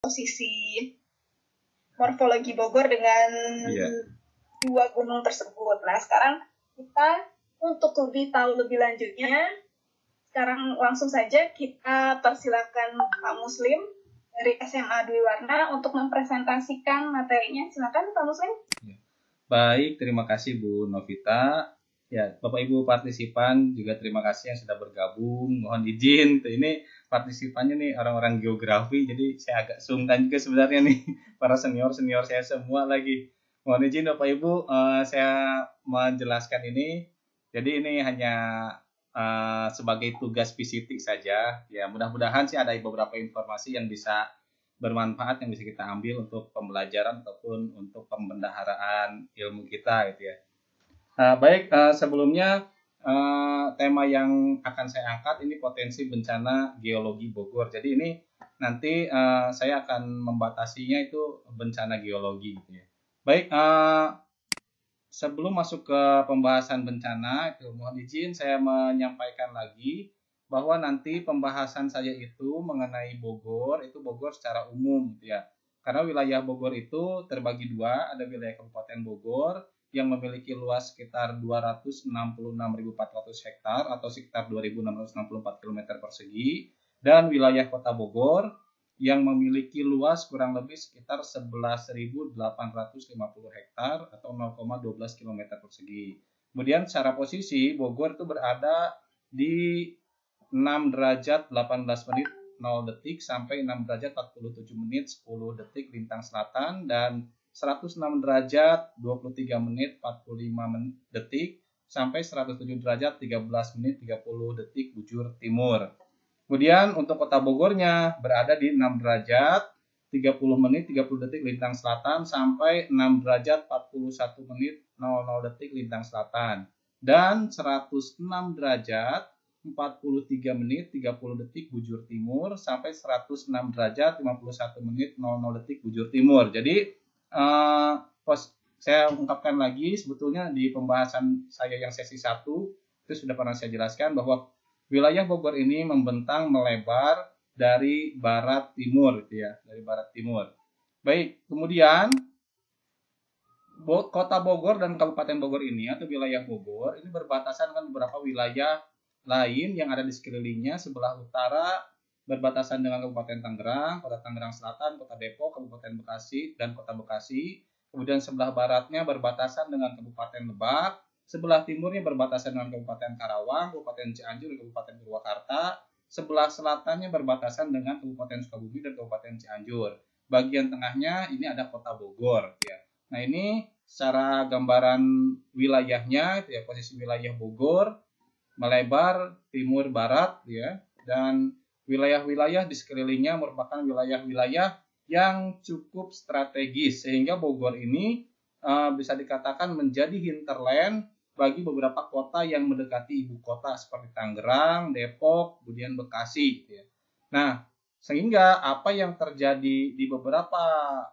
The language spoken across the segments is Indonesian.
posisi morfologi Bogor dengan dua gunung tersebut. Nah, sekarang kita untuk lebih tahu lebih lanjutnya, sekarang langsung saja kita persilakan Pak Muslim dari SMA Dwi Warna untuk mempresentasikan materinya. Silakan Pak Muslim. Baik, terima kasih Bu Novita. Ya, Bapak Ibu partisipan juga terima kasih yang sudah bergabung. Mohon izin, ini partisipannya nih orang-orang geografi, jadi saya agak sungkan juga sebenarnya nih para senior-senior saya semua lagi. Mohon izin Bapak Ibu, saya menjelaskan ini. Jadi ini hanya sebagai tugas visiting saja. Ya, mudah-mudahan sih ada beberapa informasi yang bisa bermanfaat yang bisa kita ambil untuk pembelajaran ataupun untuk pembendaharaan ilmu kita gitu ya. Baik, sebelumnya tema yang akan saya angkat ini potensi bencana geologi Bogor. Jadi ini nanti saya akan membatasinya itu bencana geologi gitu ya. Baik, sebelum masuk ke pembahasan bencana, itu mohon izin saya menyampaikan lagi bahwa nanti pembahasan saya itu mengenai Bogor, itu Bogor secara umum gitu ya. Karena wilayah Bogor itu terbagi dua, ada wilayah Kabupaten Bogor yang memiliki luas sekitar 266.400 hektar atau sekitar 2.664 km persegi, dan wilayah Kota Bogor yang memiliki luas kurang lebih sekitar 11.850 hektar atau 0,12 km persegi. Kemudian secara posisi Bogor itu berada di 6 derajat 18 menit 0 detik sampai 6 derajat 47 menit 10 detik lintang selatan dan 106 derajat 23 menit 45 detik sampai 107 derajat 13 menit 30 detik bujur timur. Kemudian untuk Kota Bogornya berada di 6 derajat 30 menit 30 detik lintang selatan sampai 6 derajat 41 menit 00 detik lintang selatan dan 106 derajat 43 menit 30 detik bujur timur sampai 106 derajat 51 menit 00 detik bujur timur. Jadi saya ungkapkan lagi, sebetulnya di pembahasan saya yang sesi 1 itu sudah pernah saya jelaskan bahwa wilayah Bogor ini membentang melebar dari barat timur gitu ya, dari barat timur. Baik, kemudian Kota Bogor dan Kabupaten Bogor ini atau wilayah Bogor ini berbatasan dengan beberapa wilayah lain yang ada di sekelilingnya. Sebelah utara berbatasan dengan Kabupaten Tangerang, Kota Tangerang Selatan, Kota Depok, Kabupaten Bekasi, dan Kota Bekasi. Kemudian sebelah baratnya berbatasan dengan Kabupaten Lebak, sebelah timurnya berbatasan dengan Kabupaten Karawang, Kabupaten Cianjur, dan Kabupaten Purwakarta. Sebelah selatannya berbatasan dengan Kabupaten Sukabumi dan Kabupaten Cianjur. Bagian tengahnya ini ada Kota Bogor. Ya. Nah ini secara gambaran wilayahnya, ya, posisi wilayah Bogor melebar timur barat, ya, dan wilayah-wilayah di sekelilingnya merupakan wilayah-wilayah yang cukup strategis sehingga Bogor ini bisa dikatakan menjadi hinterland bagi beberapa kota yang mendekati ibu kota seperti Tangerang, Depok, kemudian Bekasi. Ya. Nah, sehingga apa yang terjadi di beberapa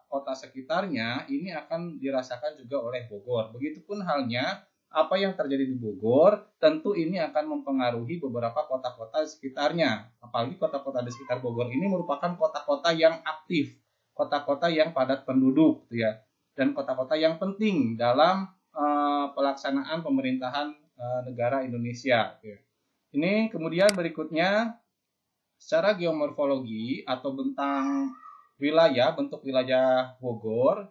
kota sekitarnya ini akan dirasakan juga oleh Bogor. Begitupun halnya apa yang terjadi di Bogor, tentu ini akan mempengaruhi beberapa kota-kota di sekitarnya. Apalagi kota-kota di sekitar Bogor ini merupakan kota-kota yang aktif, kota-kota yang padat penduduk, ya, dan kota-kota yang penting dalam pelaksanaan pemerintahan negara Indonesia. Ya. Ini kemudian berikutnya, secara geomorfologi atau bentang wilayah, bentuk wilayah Bogor,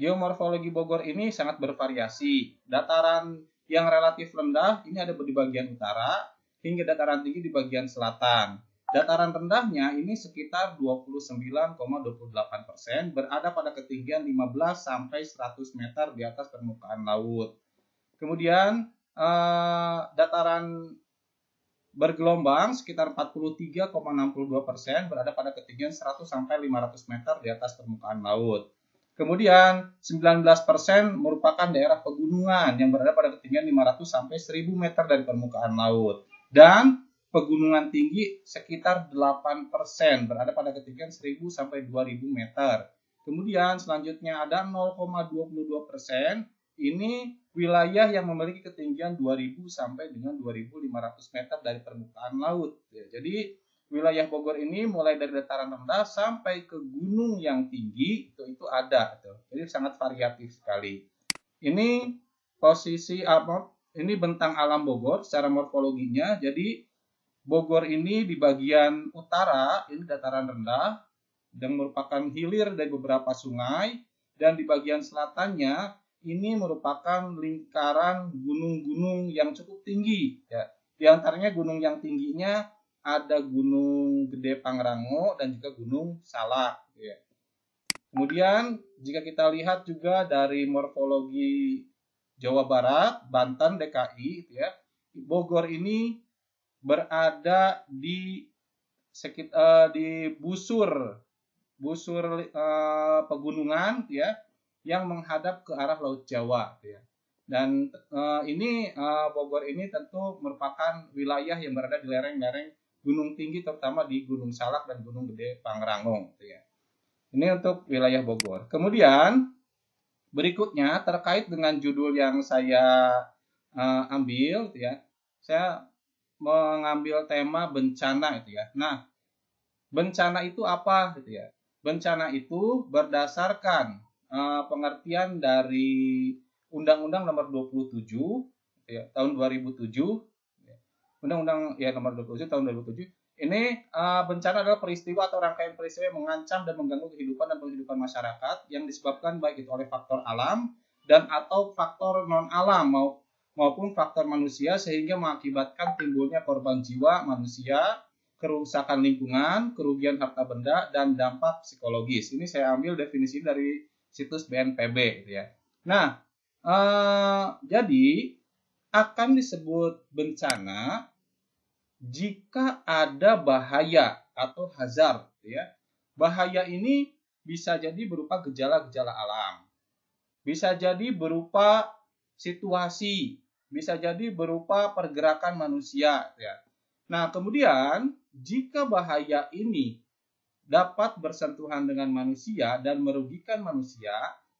geomorfologi Bogor ini sangat bervariasi. Dataran yang relatif rendah ini ada di bagian utara hingga dataran tinggi di bagian selatan. Dataran rendahnya ini sekitar 29,28% berada pada ketinggian 15 sampai 100 meter di atas permukaan laut. Kemudian dataran bergelombang sekitar 43,62% berada pada ketinggian 100 sampai 500 meter di atas permukaan laut. Kemudian 19% merupakan daerah pegunungan yang berada pada ketinggian 500 sampai 1000 meter dari permukaan laut. Dan pegunungan tinggi sekitar 8% berada pada ketinggian 1000 sampai 2000 meter. Kemudian selanjutnya ada 0,22%, ini wilayah yang memiliki ketinggian 2000 sampai dengan 2500 meter dari permukaan laut. Ya, jadi wilayah Bogor ini mulai dari dataran rendah sampai ke gunung yang tinggi itu ada tuh. Jadi sangat variatif sekali. Ini posisi ini bentang alam Bogor secara morfologinya. Jadi Bogor ini di bagian utara ini dataran rendah dan merupakan hilir dari beberapa sungai, dan di bagian selatannya ini merupakan lingkaran gunung-gunung yang cukup tinggi ya. Di antaranya gunung yang tingginya ada Gunung Gede Pangrango dan juga Gunung Salak ya. Kemudian jika kita lihat juga dari morfologi Jawa Barat, Banten, DKI ya, Bogor ini berada di busur pegunungan ya yang menghadap ke arah Laut Jawa ya. Dan Bogor ini tentu merupakan wilayah yang berada di lereng-lereng gunung tinggi, terutama di Gunung Salak dan Gunung Gede Pangrango ya. Ini untuk wilayah Bogor. Kemudian berikutnya terkait dengan judul yang saya ambil ya. Saya mengambil tema bencana itu ya. Nah, bencana itu apa gitu ya? Bencana itu berdasarkan pengertian dari Undang-Undang Nomor 27 ya, tahun 2007. Undang-Undang ya Nomor 27 tahun 2007. Ini bencana adalah peristiwa atau rangkaian peristiwa yang mengancam dan mengganggu kehidupan dan penghidupan masyarakat yang disebabkan baik itu oleh faktor alam dan atau faktor non alam maupun faktor manusia sehingga mengakibatkan timbulnya korban jiwa manusia, kerusakan lingkungan, kerugian harta benda, dan dampak psikologis. Ini saya ambil definisi dari situs BNPB gitu ya. Nah, jadi akan disebut bencana jika ada bahaya atau hazard ya. Bahaya ini bisa jadi berupa gejala-gejala alam. Bisa jadi berupa situasi, bisa jadi berupa pergerakan manusia ya. Nah, kemudian jika bahaya ini dapat bersentuhan dengan manusia dan merugikan manusia,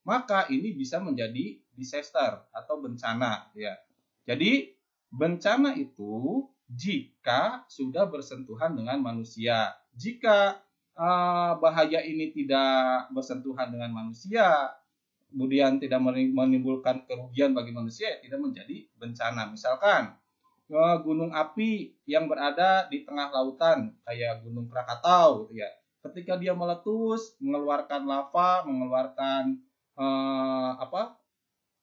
maka ini bisa menjadi disaster atau bencana ya. Jadi bencana itu jika sudah bersentuhan dengan manusia. Jika bahaya ini tidak bersentuhan dengan manusia, kemudian tidak menimbulkan kerugian bagi manusia, tidak menjadi bencana. Misalkan gunung api yang berada di tengah lautan kayak Gunung Krakatau gitu ya. Ketika dia meletus, mengeluarkan lava, mengeluarkan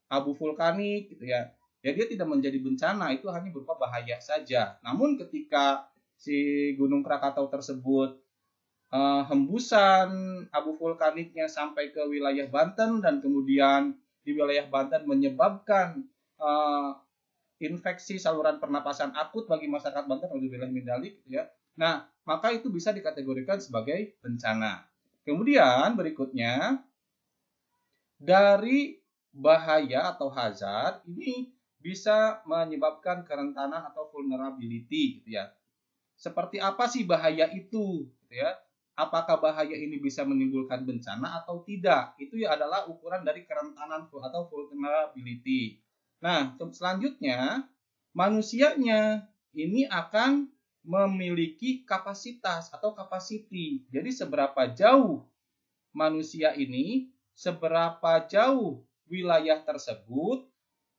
abu vulkanik gitu ya. Ya dia tidak menjadi bencana, itu hanya berupa bahaya saja. Namun ketika si Gunung Krakatau tersebut hembusan abu vulkaniknya sampai ke wilayah Banten dan kemudian di wilayah Banten menyebabkan infeksi saluran pernapasan akut bagi masyarakat Banten atau wilayah Mindalik gitu ya. Nah, maka itu bisa dikategorikan sebagai bencana. Kemudian berikutnya dari bahaya atau hazard ini bisa menyebabkan kerentanan atau vulnerability gitu ya. Seperti apa sih bahaya itu gitu ya? Apakah bahaya ini bisa menimbulkan bencana atau tidak? Itu ya adalah ukuran dari kerentanan atau vulnerability. Nah, selanjutnya manusianya ini akan memiliki kapasitas atau capacity. Jadi seberapa jauh manusia ini, seberapa jauh wilayah tersebut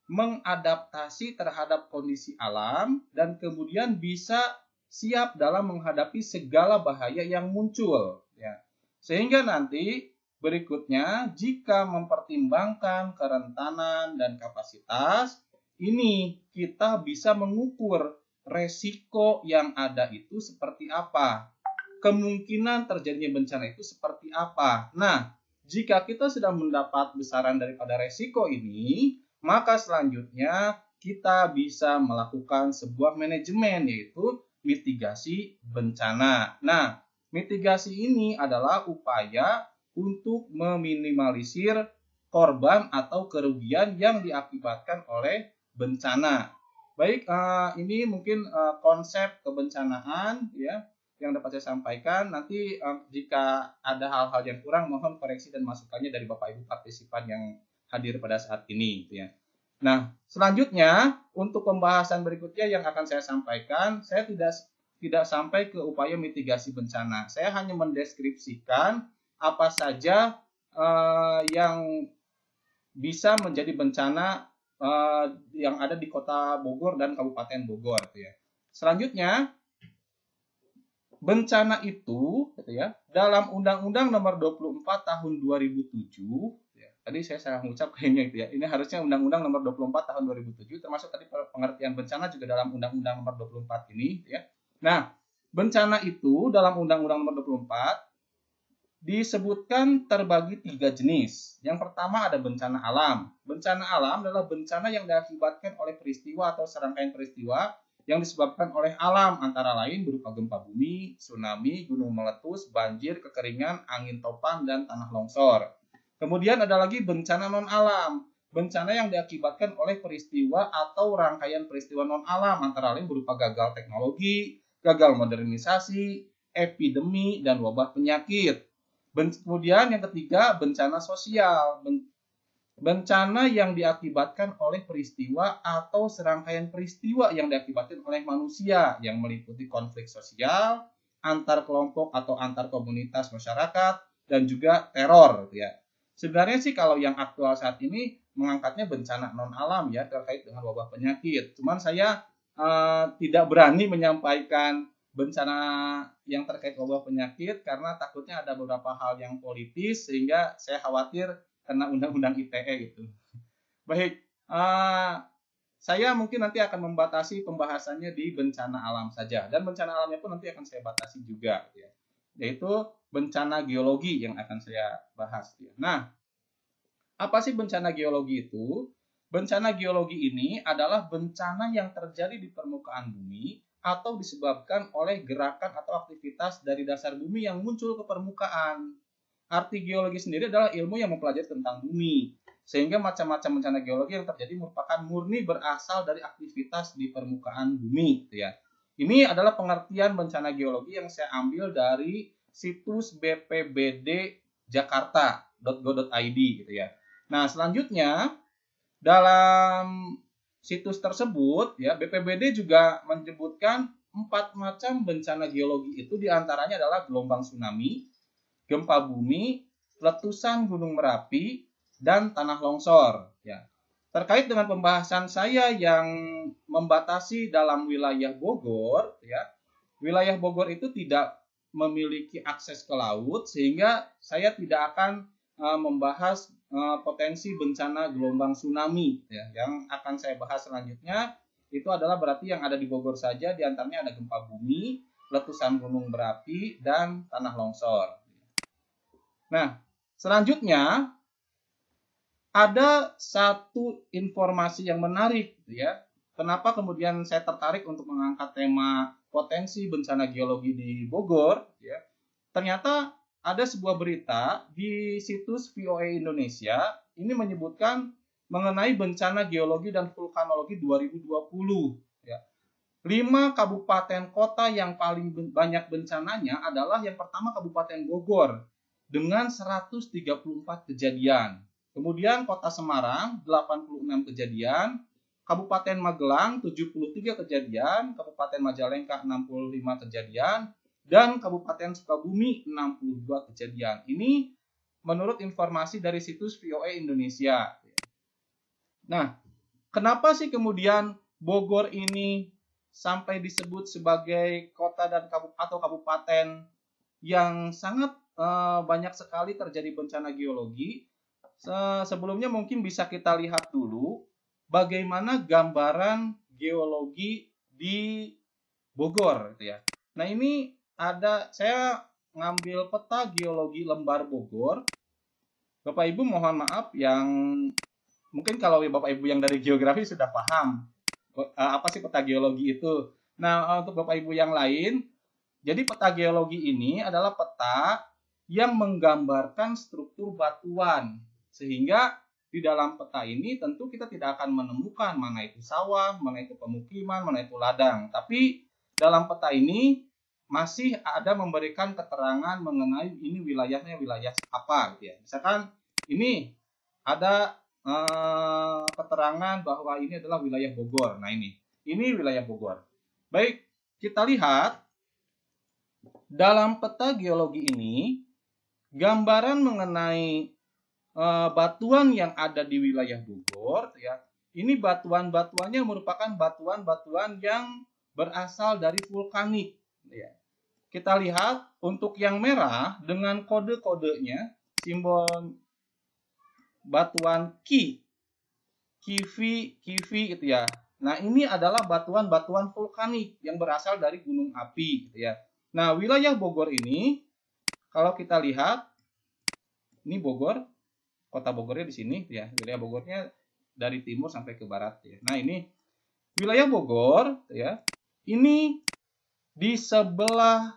mengadaptasi terhadap kondisi alam dan kemudian bisa siap dalam menghadapi segala bahaya yang muncul ya. Sehingga nanti berikutnya jika mempertimbangkan kerentanan dan kapasitas ini kita bisa mengukur resiko yang ada itu seperti apa, kemungkinan terjadinya bencana itu seperti apa. Nah, jika kita sudah mendapat besaran daripada resiko ini, maka selanjutnya kita bisa melakukan sebuah manajemen yaitu mitigasi bencana. Nah, mitigasi ini adalah upaya untuk meminimalisir korban atau kerugian yang diakibatkan oleh bencana. Baik, ini mungkin konsep kebencanaan ya yang dapat saya sampaikan. Nanti jika ada hal-hal yang kurang, mohon koreksi dan masukannya dari Bapak Ibu partisipan yang hadir pada saat ini ya. Nah, selanjutnya untuk pembahasan berikutnya yang akan saya sampaikan, saya tidak tidak sampai ke upaya mitigasi bencana. Saya hanya mendeskripsikan apa saja yang bisa menjadi bencana yang ada di Kota Bogor dan Kabupaten Bogor, gitu ya. Selanjutnya, bencana itu, gitu ya, dalam Undang-Undang Nomor 24 Tahun 2007, ya, tadi saya salah mengucap kayaknya, gitu ya. Ini harusnya Undang-Undang Nomor 24 Tahun 2007, termasuk tadi pengertian bencana juga dalam Undang-Undang Nomor 24 ini, gitu ya. Nah, bencana itu dalam Undang-Undang Nomor 24 disebutkan terbagi 3 jenis. Yang pertama ada bencana alam. Bencana alam adalah bencana yang diakibatkan oleh peristiwa atau serangkaian peristiwa yang disebabkan oleh alam, antara lain berupa gempa bumi, tsunami, gunung meletus, banjir, kekeringan, angin topan, dan tanah longsor. Kemudian ada lagi bencana non-alam. Bencana yang diakibatkan oleh peristiwa atau rangkaian peristiwa non-alam, antara lain berupa gagal teknologi, gagal modernisasi, epidemi, dan wabah penyakit. Kemudian yang ketiga, bencana sosial. Bencana yang diakibatkan oleh peristiwa atau serangkaian peristiwa yang diakibatkan oleh manusia yang meliputi konflik sosial, antar kelompok atau antar komunitas masyarakat, dan juga teror. Ya. Sebenarnya sih kalau yang aktual saat ini mengangkatnya bencana non-alam ya terkait dengan wabah penyakit. Cuman saya tidak berani menyampaikan bencana yang terkait wabah penyakit karena takutnya ada beberapa hal yang politis sehingga saya khawatir kena undang-undang ITE gitu. Baik, saya mungkin nanti akan membatasi pembahasannya di bencana alam saja, dan bencana alamnya pun nanti akan saya batasi juga, ya. Yaitu bencana geologi yang akan saya bahas. Ya. Nah, apa sih bencana geologi itu? Bencana geologi ini adalah bencana yang terjadi di permukaan bumi atau disebabkan oleh gerakan atau aktivitas dari dasar bumi yang muncul ke permukaan. Arti geologi sendiri adalah ilmu yang mempelajari tentang bumi. Sehingga macam-macam bencana geologi yang terjadi merupakan murni berasal dari aktivitas di permukaan bumi. Gitu ya. Ini adalah pengertian bencana geologi yang saya ambil dari situs bpbdjakarta.go.id gitu ya. Nah, selanjutnya dalam situs tersebut ya BPBD juga menyebutkan 4 macam bencana geologi itu diantaranya adalah gelombang tsunami, gempa bumi, letusan gunung Merapi, dan tanah longsor. Ya. Terkait dengan pembahasan saya yang membatasi dalam wilayah Bogor, ya, wilayah Bogor itu tidak memiliki akses ke laut, sehingga saya tidak akan membahas potensi bencana gelombang tsunami. Ya. Yang akan saya bahas selanjutnya itu adalah berarti yang ada di Bogor saja, diantaranya ada gempa bumi, letusan gunung berapi, dan tanah longsor. Nah, selanjutnya ada satu informasi yang menarik, ya. Kenapa kemudian saya tertarik untuk mengangkat tema potensi bencana geologi di Bogor? Ya. Ternyata ada sebuah berita di situs VOA Indonesia ini menyebutkan mengenai bencana geologi dan vulkanologi 2020. Ya. 5 kabupaten kota yang paling banyak bencananya adalah yang pertama Kabupaten Bogor dengan 134 kejadian. Kemudian Kota Semarang 86 kejadian, Kabupaten Magelang 73 kejadian, Kabupaten Majalengka 65 kejadian, dan Kabupaten Sukabumi 62 kejadian. Ini menurut informasi dari situs VOA Indonesia. Nah, kenapa sih kemudian Bogor ini sampai disebut sebagai kota dan kabupaten yang sangat banyak sekali terjadi bencana geologi? Sebelumnya mungkin bisa kita lihat dulu bagaimana gambaran geologi di Bogor, gitu ya. Nah, ini ada saya ngambil peta geologi lembar Bogor. Bapak Ibu mohon maaf yang mungkin kalau Bapak Ibu yang dari geografi sudah paham apa sih peta geologi itu. Nah, untuk Bapak Ibu yang lain, jadi peta geologi ini adalah peta yang menggambarkan struktur batuan. Sehingga di dalam peta ini tentu kita tidak akan menemukan mana itu sawah, mana itu pemukiman, mana itu ladang. Tapi dalam peta ini masih ada memberikan keterangan mengenai ini wilayahnya wilayah apa gitu ya. Misalkan ini ada keterangan bahwa ini adalah wilayah Bogor. Nah, ini wilayah Bogor. Baik, kita lihat dalam peta geologi ini, gambaran mengenai batuan yang ada di wilayah Bogor, ya, ini batuan-batuannya merupakan batuan-batuan yang berasal dari vulkanik. Ya. Kita lihat untuk yang merah dengan kode-kodenya, simbol batuan kivi itu ya. Nah, ini adalah batuan-batuan vulkanik yang berasal dari gunung api, gitu ya. Nah, wilayah Bogor ini, kalau kita lihat, ini Bogor, kota Bogornya di sini, ya. Wilayah Bogornya dari timur sampai ke barat, ya. Nah, ini wilayah Bogor, ya. Ini di sebelah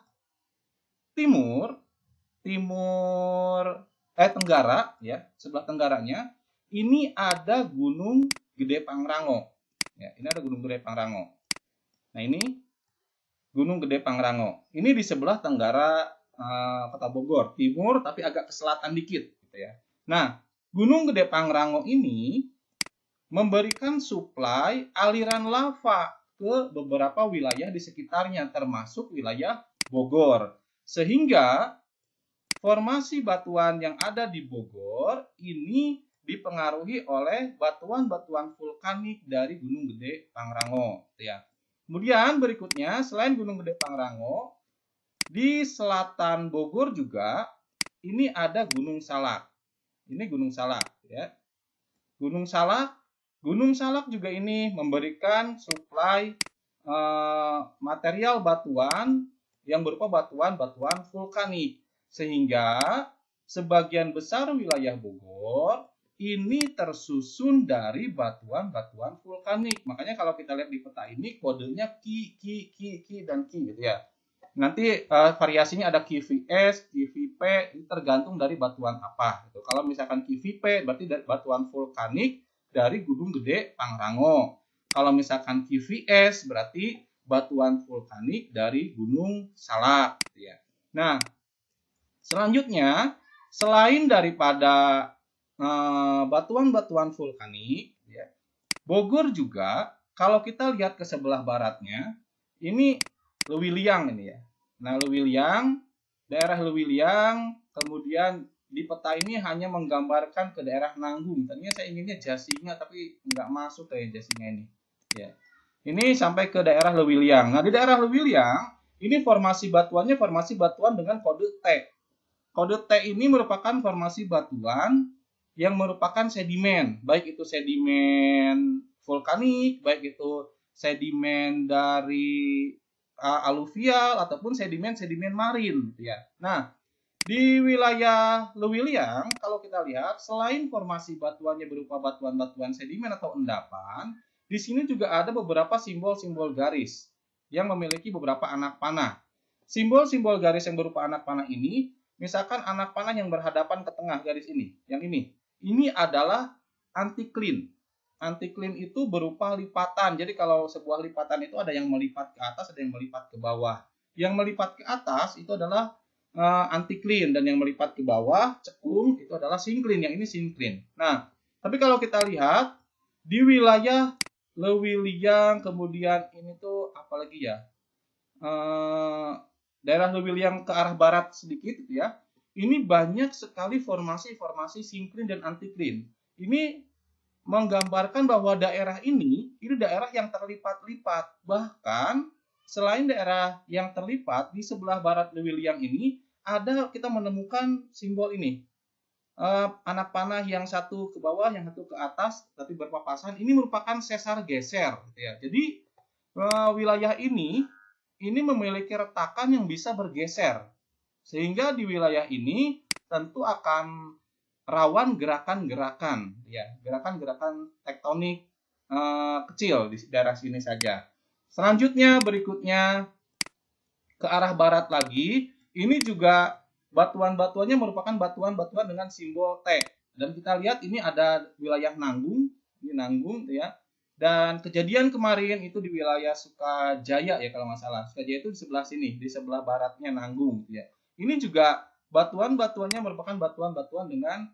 tenggara, ya, sebelah tenggaranya, ini ada Gunung Gede Pangrango. Ya, ini ada Gunung Gede Pangrango. Nah, ini Gunung Gede Pangrango. Ini di sebelah tenggara kota Bogor, timur tapi agak ke selatan dikit, gitu ya. Nah, Gunung Gede Pangrango ini memberikan suplai aliran lava ke beberapa wilayah di sekitarnya, termasuk wilayah Bogor. Sehingga formasi batuan yang ada di Bogor ini dipengaruhi oleh batuan-batuan vulkanik dari Gunung Gede Pangrango, ya. Kemudian berikutnya, selain Gunung Gede Pangrango, di selatan Bogor juga ini ada Gunung Salak. Ini Gunung Salak, ya. Gunung Salak juga ini memberikan suplai material batuan yang berupa batuan-batuan vulkanik, sehingga sebagian besar wilayah Bogor ini tersusun dari batuan-batuan vulkanik. Makanya kalau kita lihat di peta ini kodenya Ki dan Ki, gitu ya. Nanti variasinya ada KVS, KVP, tergantung dari batuan apa. Gitu. Kalau misalkan KVP berarti dari batuan vulkanik dari Gunung Gede Pangrango. Kalau misalkan KVS berarti batuan vulkanik dari Gunung Salak. Gitu ya. Nah, selanjutnya selain daripada batuan-batuan vulkanik, ya, Bogor juga kalau kita lihat ke sebelah baratnya, ini Lewiliang ini ya. Nah, daerah Lewiliang, kemudian di peta ini hanya menggambarkan ke daerah Nanggung. Tadinya saya inginnya Jasinga, tapi nggak masuk kayak Jasinga ini. Ya. Ini sampai ke daerah Lewiliang. Nah, di daerah Lewiliang, ini formasi batuannya formasi batuan dengan kode T. Kode T ini merupakan formasi batuan yang merupakan sedimen, baik itu sedimen vulkanik, baik itu sedimen dari aluvial ataupun sedimen-sedimen marin, ya. Nah, di wilayah Lewiliang kalau kita lihat selain formasi batuannya berupa batuan-batuan sedimen atau endapan, di sini juga ada beberapa simbol-simbol garis yang memiliki beberapa anak panah. Simbol-simbol garis yang berupa anak panah ini, misalkan anak panah yang berhadapan ke tengah garis ini, yang ini adalah antiklin. Antiklin itu berupa lipatan. Jadi kalau sebuah lipatan itu ada yang melipat ke atas, ada yang melipat ke bawah. Yang melipat ke atas itu adalah antiklin, dan yang melipat ke bawah, cekung, itu adalah sinklin. Yang ini sinklin. Nah, tapi kalau kita lihat di wilayah Lewiliang, kemudian ini tuh apalagi ya? Daerah Lewiliang ke arah barat sedikit, ya. Ini banyak sekali formasi-formasi sinklin dan antiklin. Ini menggambarkan bahwa daerah ini daerah yang terlipat-lipat. Bahkan selain daerah yang terlipat, di sebelah barat Lewiliang ini kita menemukan simbol ini. Anak panah yang satu ke bawah, yang satu ke atas, tapi berpapasan. Ini merupakan sesar geser. Ya. Jadi wilayah ini memiliki retakan yang bisa bergeser. Sehingga di wilayah ini tentu akan rawan gerakan-gerakan, ya, gerakan-gerakan tektonik kecil di daerah sini saja. Selanjutnya berikutnya ke arah barat lagi, ini juga batuan-batuannya merupakan batuan-batuan dengan simbol T. Dan kita lihat ini ada wilayah Nanggung, ini Nanggung, ya. Dan kejadian kemarin itu di wilayah Sukajaya, ya kalau nggak salah. Sukajaya itu di sebelah sini, di sebelah baratnya Nanggung, ya. Ini juga batuan-batuannya merupakan batuan-batuan dengan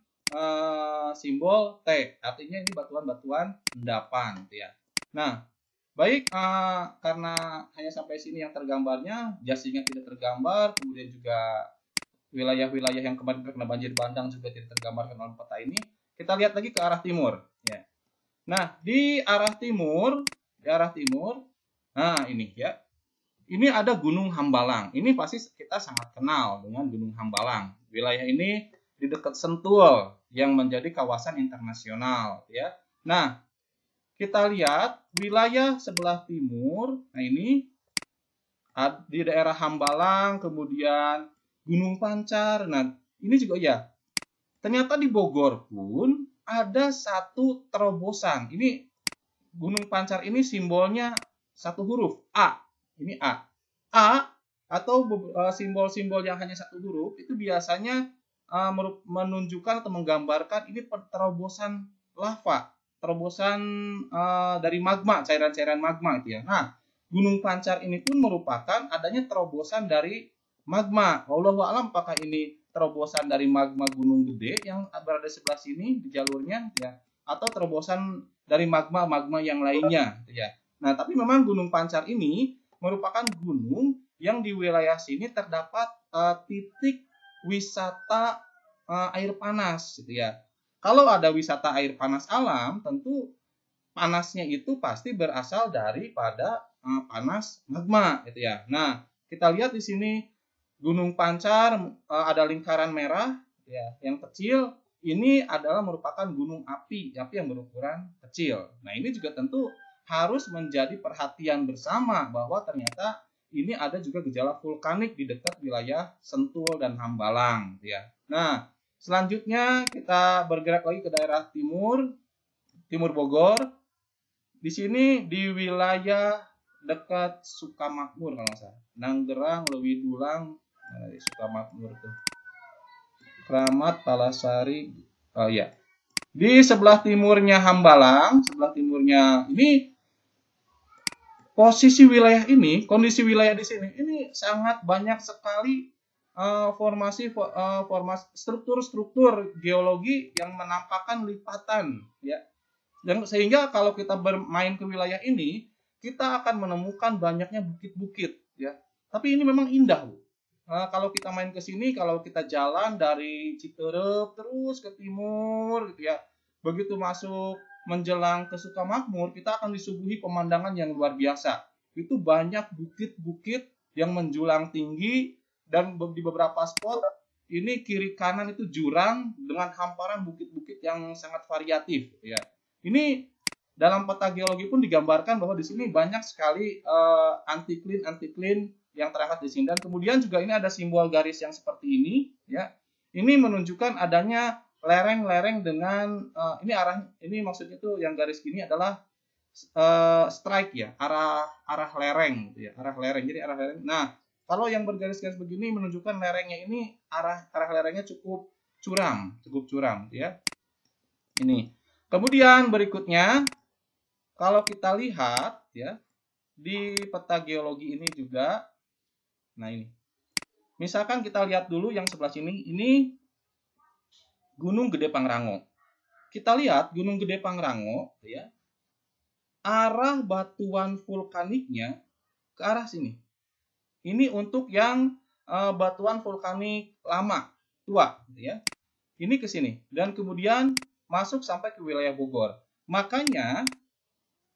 simbol T. Artinya ini batuan-batuan endapan, ya. Nah, Baik, karena hanya sampai sini yang tergambarnya, Jasingnya tidak tergambar, kemudian juga wilayah-wilayah yang kemarin terkena banjir bandang juga tidak tergambarkan dalam peta ini. Kita lihat lagi ke arah timur. Ya. Nah, di arah timur, nah ini ya, ini ada Gunung Hambalang. Ini pasti kita sangat kenal dengan Gunung Hambalang. Wilayah ini di dekat Sentul yang menjadi kawasan internasional. Ya. Nah, kita lihat wilayah sebelah timur. Nah ini di daerah Hambalang, kemudian Gunung Pancar. Nah ini juga ya. Ternyata di Bogor pun ada satu terobosan. Ini Gunung Pancar ini simbolnya satu huruf A. Ini A. A atau simbol-simbol yang hanya satu huruf itu biasanya menunjukkan atau menggambarkan ini terobosan lava, terobosan dari magma, cairan-cairan magma itu ya. Nah, Gunung Pancar ini pun merupakan adanya terobosan dari magma. Wallahu a'lam apakah ini terobosan dari magma Gunung Gede yang berada di sebelah sini di jalurnya ya, atau terobosan dari magma-magma yang lainnya ya. Nah, tapi memang Gunung Pancar ini merupakan gunung yang di wilayah sini terdapat titik wisata air panas gitu ya. Kalau ada wisata air panas alam, tentu panasnya itu pasti berasal daripada panas magma gitu ya. Nah, kita lihat di sini Gunung Pancar ada lingkaran merah ya, yang kecil ini adalah merupakan gunung api yang berukuran kecil. Nah, ini juga tentu harus menjadi perhatian bersama bahwa ternyata ini ada juga gejala vulkanik di dekat wilayah Sentul dan Hambalang ya. Nah, selanjutnya kita bergerak lagi ke daerah timur Bogor. Di sini di wilayah dekat Sukamakmur kalau nggak salah. Nanggerang, Lewidulang, Sukamakmur tuh. Kramat, Palasari, oh ya. Di sebelah timurnya Hambalang, sebelah timurnya ini posisi wilayah ini, kondisi wilayah di sini ini sangat banyak sekali formasi struktur geologi yang menampakkan lipatan ya. Sehingga kalau kita bermain ke wilayah ini, kita akan menemukan banyaknya bukit-bukit ya. Tapi ini memang indah, Bu. Kalau kita main ke sini, kalau kita jalan dari Citerep terus ke timur gitu ya. Begitu masuk menjelang ke Sukamakmur, kita akan disuguhi pemandangan yang luar biasa. Itu banyak bukit-bukit yang menjulang tinggi dan di beberapa spot ini kiri kanan itu jurang dengan hamparan bukit-bukit yang sangat variatif ya. Ini dalam peta geologi pun digambarkan bahwa di sini banyak sekali anti-clean yang terangkat di sini, dan kemudian juga ini ada simbol garis yang seperti ini ya. Ini menunjukkan adanya lereng-lereng dengan ini maksudnya itu yang garis gini adalah strike ya, arah lereng gitu ya, arah lereng. Jadi arah lereng. Nah, kalau yang bergaris-garis begini menunjukkan lerengnya ini arah lerengnya cukup curam ya. Ini. Kemudian berikutnya kalau kita lihat ya di peta geologi ini juga, nah ini. Misalkan kita lihat dulu yang sebelah sini, ini Gunung Gede Pangrango. Kita lihat Gunung Gede Pangrango ya. Arah batuan vulkaniknya ke arah sini. Ini untuk yang batuan vulkanik lama, tua ya. Ini ke sini dan kemudian masuk sampai ke wilayah Bogor. Makanya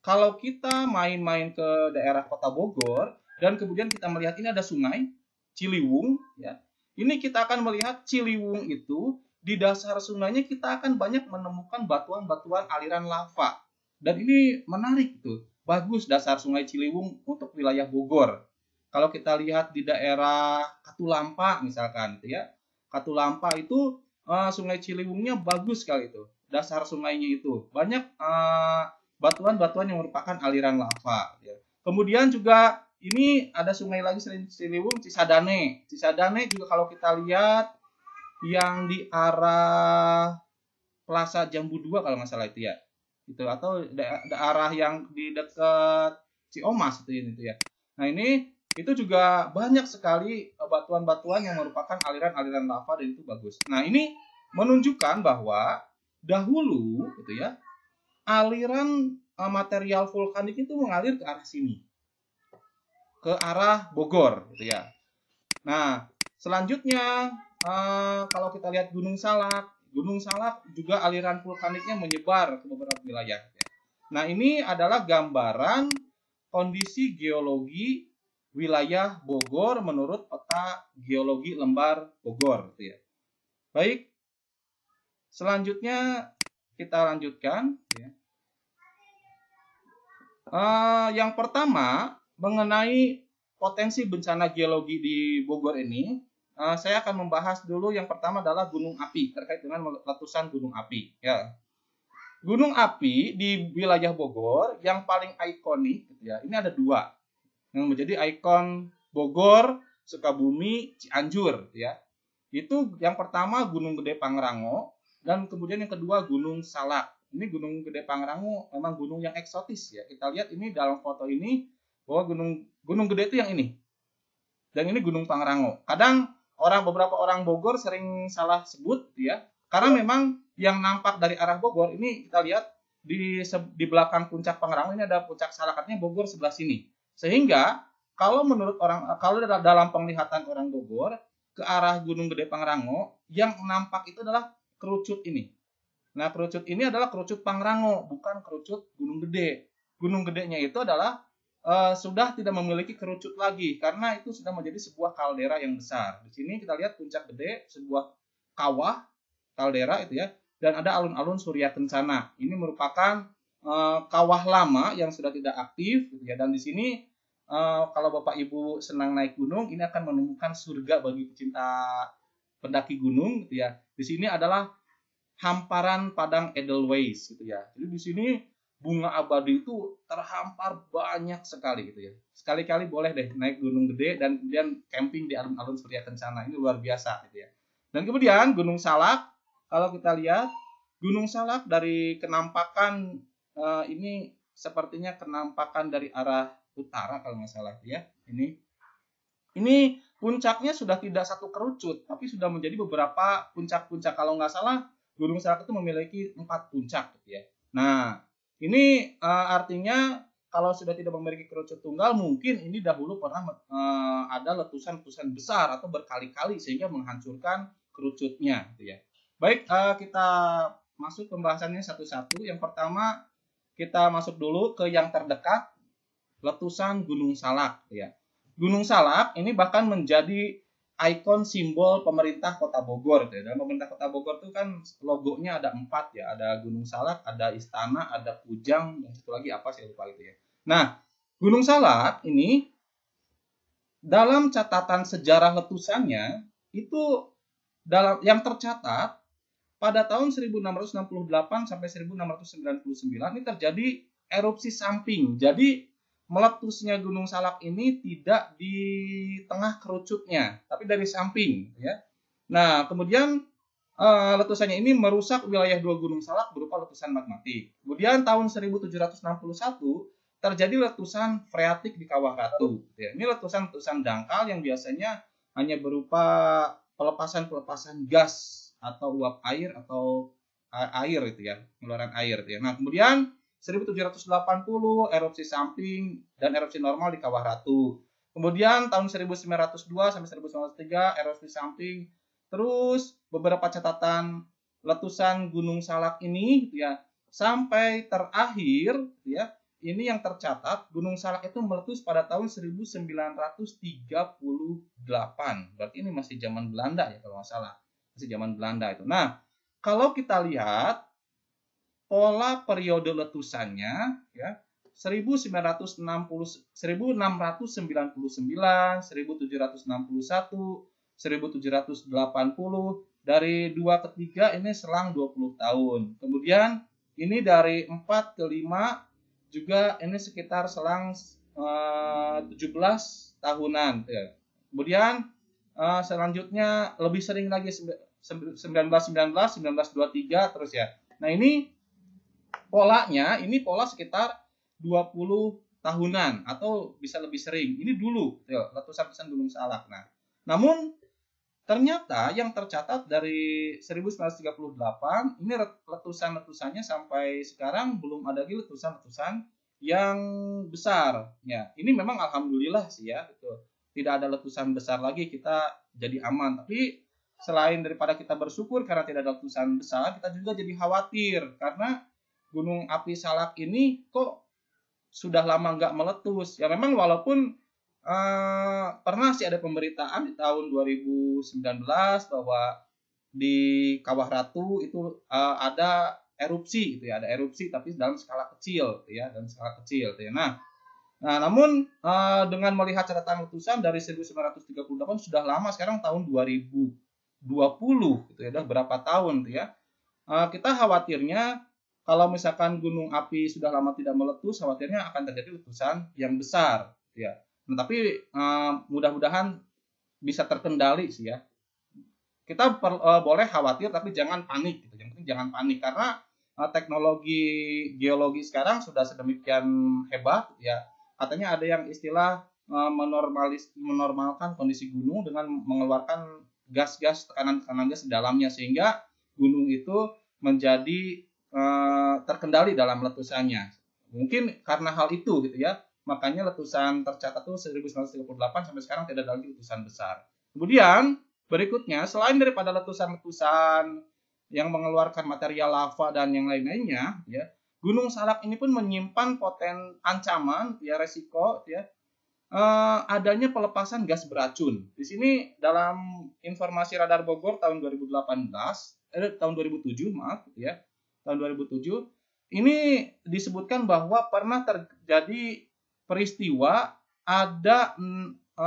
kalau kita main-main ke daerah kota Bogor dan kemudian kita melihat ini ada sungai Ciliwung ya. Ini kita akan melihat Ciliwung itu di dasar sungainya kita akan banyak menemukan batuan-batuan aliran lava. Dan ini menarik tuh. Bagus dasar sungai Ciliwung untuk wilayah Bogor. Kalau kita lihat di daerah Katulampa misalkan gitu ya. Katulampa itu sungai Ciliwungnya bagus sekali itu. Dasar sungainya itu banyak batuan-batuan yang merupakan aliran lava ya. Kemudian juga ini ada sungai lagi selain Ciliwung, Cisadane. Cisadane juga kalau kita lihat yang di arah Plaza Jambu 2 kalau nggak salah itu ya. Itu atau arah yang di dekat Ciomas itu ya. Nah, ini itu juga banyak sekali batuan-batuan yang merupakan aliran-aliran lava dan itu bagus. Nah, ini menunjukkan bahwa dahulu gitu ya, aliran material vulkanik itu mengalir ke arah sini, ke arah Bogor, gitu ya. Nah, selanjutnya kalau kita lihat Gunung Salak juga aliran vulkaniknya menyebar ke beberapa wilayah. Nah, ini adalah gambaran kondisi geologi wilayah Bogor menurut peta geologi lembar Bogor, gitu ya. Baik, selanjutnya kita lanjutkan. Ya. Yang pertama mengenai potensi bencana geologi di Bogor ini, saya akan membahas dulu yang pertama adalah gunung api, terkait dengan letusan gunung api. Ya. Gunung api di wilayah Bogor yang paling ikonik, gitu ya, ini ada dua yang menjadi ikon Bogor, Sukabumi, Cianjur. Ya. Itu yang pertama Gunung Gede Pangrango, dan kemudian yang kedua Gunung Salak. Ini Gunung Gede Pangrango memang gunung yang eksotis ya. Kita lihat ini dalam foto ini bahwa Gunung Gede itu yang ini. Dan ini Gunung Pangrango. Kadang beberapa orang Bogor sering salah sebut ya. Karena memang yang nampak dari arah Bogor ini kita lihat di belakang puncak Pangrango ini ada puncak Salak, artinya Bogor sebelah sini. Sehingga kalau dalam penglihatan orang Bogor ke arah Gunung Gede Pangrango, yang nampak itu adalah kerucut ini. Nah, kerucut ini adalah kerucut Pangrango, bukan kerucut Gunung Gede. Gunung Gedenya itu adalah sudah tidak memiliki kerucut lagi, karena itu sudah menjadi sebuah kaldera yang besar. Di sini kita lihat puncak gede, sebuah kawah kaldera itu ya, dan ada alun-alun Surya Kencana. Ini merupakan kawah lama yang sudah tidak aktif, gitu ya. Dan di sini kalau Bapak Ibu senang naik gunung, ini akan menemukan surga bagi pecinta pendaki gunung, gitu ya. Di sini adalah hamparan padang Edelweiss, gitu ya. Jadi di sini bunga abadi itu terhampar banyak sekali, gitu ya. Sekali-kali boleh deh naik Gunung Gede dan kemudian camping di alun-alun Surya Kencana. Ini luar biasa, gitu ya. Dan kemudian Gunung Salak, kalau kita lihat Gunung Salak dari kenampakan ini sepertinya kenampakan dari arah utara kalau nggak salah ya. Ini puncaknya sudah tidak satu kerucut, tapi sudah menjadi beberapa puncak-puncak. Kalau nggak salah Gunung Salak itu memiliki 4 puncak, gitu ya. Nah, ini artinya kalau sudah tidak memiliki kerucut tunggal, mungkin ini dahulu pernah ada letusan-letusan besar atau berkali-kali sehingga menghancurkan kerucutnya, gitu ya. Baik, kita masuk pembahasannya satu-satu. Yang pertama kita masuk dulu ke yang terdekat, letusan Gunung Salak, ya. Gunung Salak ini bahkan menjadi ikon simbol pemerintah Kota Bogor. Ya. Dan pemerintah Kota Bogor itu kan logonya ada 4 ya. Ada Gunung Salak, ada Istana, ada Kujang, dan satu lagi apa saya lupa itu ya. Nah, Gunung Salak ini dalam catatan sejarah letusannya itu yang tercatat pada tahun 1668 sampai 1699 ini terjadi erupsi samping. Jadi meletusnya Gunung Salak ini tidak di tengah kerucutnya, tapi dari samping. Ya. Nah, kemudian letusannya ini merusak wilayah 2 Gunung Salak berupa letusan magmatik. Kemudian tahun 1761 terjadi letusan freatik di Kawah Ratu. Ya. Ini letusan-letusan dangkal yang biasanya hanya berupa pelepasan gas atau uap air atau air itu ya, pengeluaran air. Ya. Nah, kemudian 1780 erupsi samping dan erupsi normal di Kawah Ratu. Kemudian tahun 1902 sampai 1903 erupsi samping. Terus beberapa catatan letusan Gunung Salak ini gitu ya. Sampai terakhir ya, ini yang tercatat Gunung Salak itu meletus pada tahun 1938. Berarti ini masih zaman Belanda ya kalau nggak salah. Masih zaman Belanda itu. Nah, kalau kita lihat pola periode letusannya ya 1699, 1761, 1780, dari 2 ke 3 ini selang 20 tahun. Kemudian ini dari 4 ke 5 juga ini sekitar selang 17 tahunan ya. Kemudian selanjutnya lebih sering lagi 1919, 1923 terus ya. Nah, ini polanya, ini pola sekitar 20 tahunan atau bisa lebih sering. Ini dulu letusan-letusan Gunung Salak. Nah, namun Ternyata yang tercatat dari 1938 ini letusan-letusannya sampai sekarang belum ada lagi letusan-letusan yang besar. Ya, ini memang alhamdulillah sih ya, gitu. Tidak ada letusan besar lagi, kita jadi aman. Tapi selain daripada kita bersyukur karena tidak ada letusan besar, kita juga jadi khawatir karena Gunung Api Salak ini kok sudah lama nggak meletus. Ya memang walaupun pernah sih ada pemberitaan di tahun 2019 bahwa di Kawah Ratu itu ada erupsi gitu ya, ada erupsi tapi dalam skala kecil gitu ya, dalam skala kecil gitu ya. Namun dengan melihat catatan letusan dari 1938 sudah lama, sekarang tahun 2020 gitu ya, udah berapa tahun gitu ya. Kita khawatirnya kalau misalkan gunung api sudah lama tidak meletus, khawatirnya akan terjadi letusan yang besar gitu ya. Tapi mudah-mudahan bisa terkendali sih ya. Kita boleh khawatir tapi jangan panik gitu. Yang penting jangan panik karena teknologi geologi sekarang sudah sedemikian hebat ya. Katanya ada yang istilah menormalkan kondisi gunung dengan mengeluarkan gas-gas, tekanan gas di dalamnya sehingga gunung itu menjadi terkendali dalam letusannya. Mungkin karena hal itu gitu ya. Makanya letusan tercatat tuh 1938 sampai sekarang tidak ada lagi letusan besar. Kemudian berikutnya, selain daripada letusan-letusan yang mengeluarkan material lava dan yang lain-lainnya, ya, Gunung Salak ini pun menyimpan ancaman, ya, resiko, ya, adanya pelepasan gas beracun. Di sini dalam informasi Radar Bogor tahun 2007, maaf, ya, tahun 2007, ini disebutkan bahwa pernah terjadi peristiwa ada 6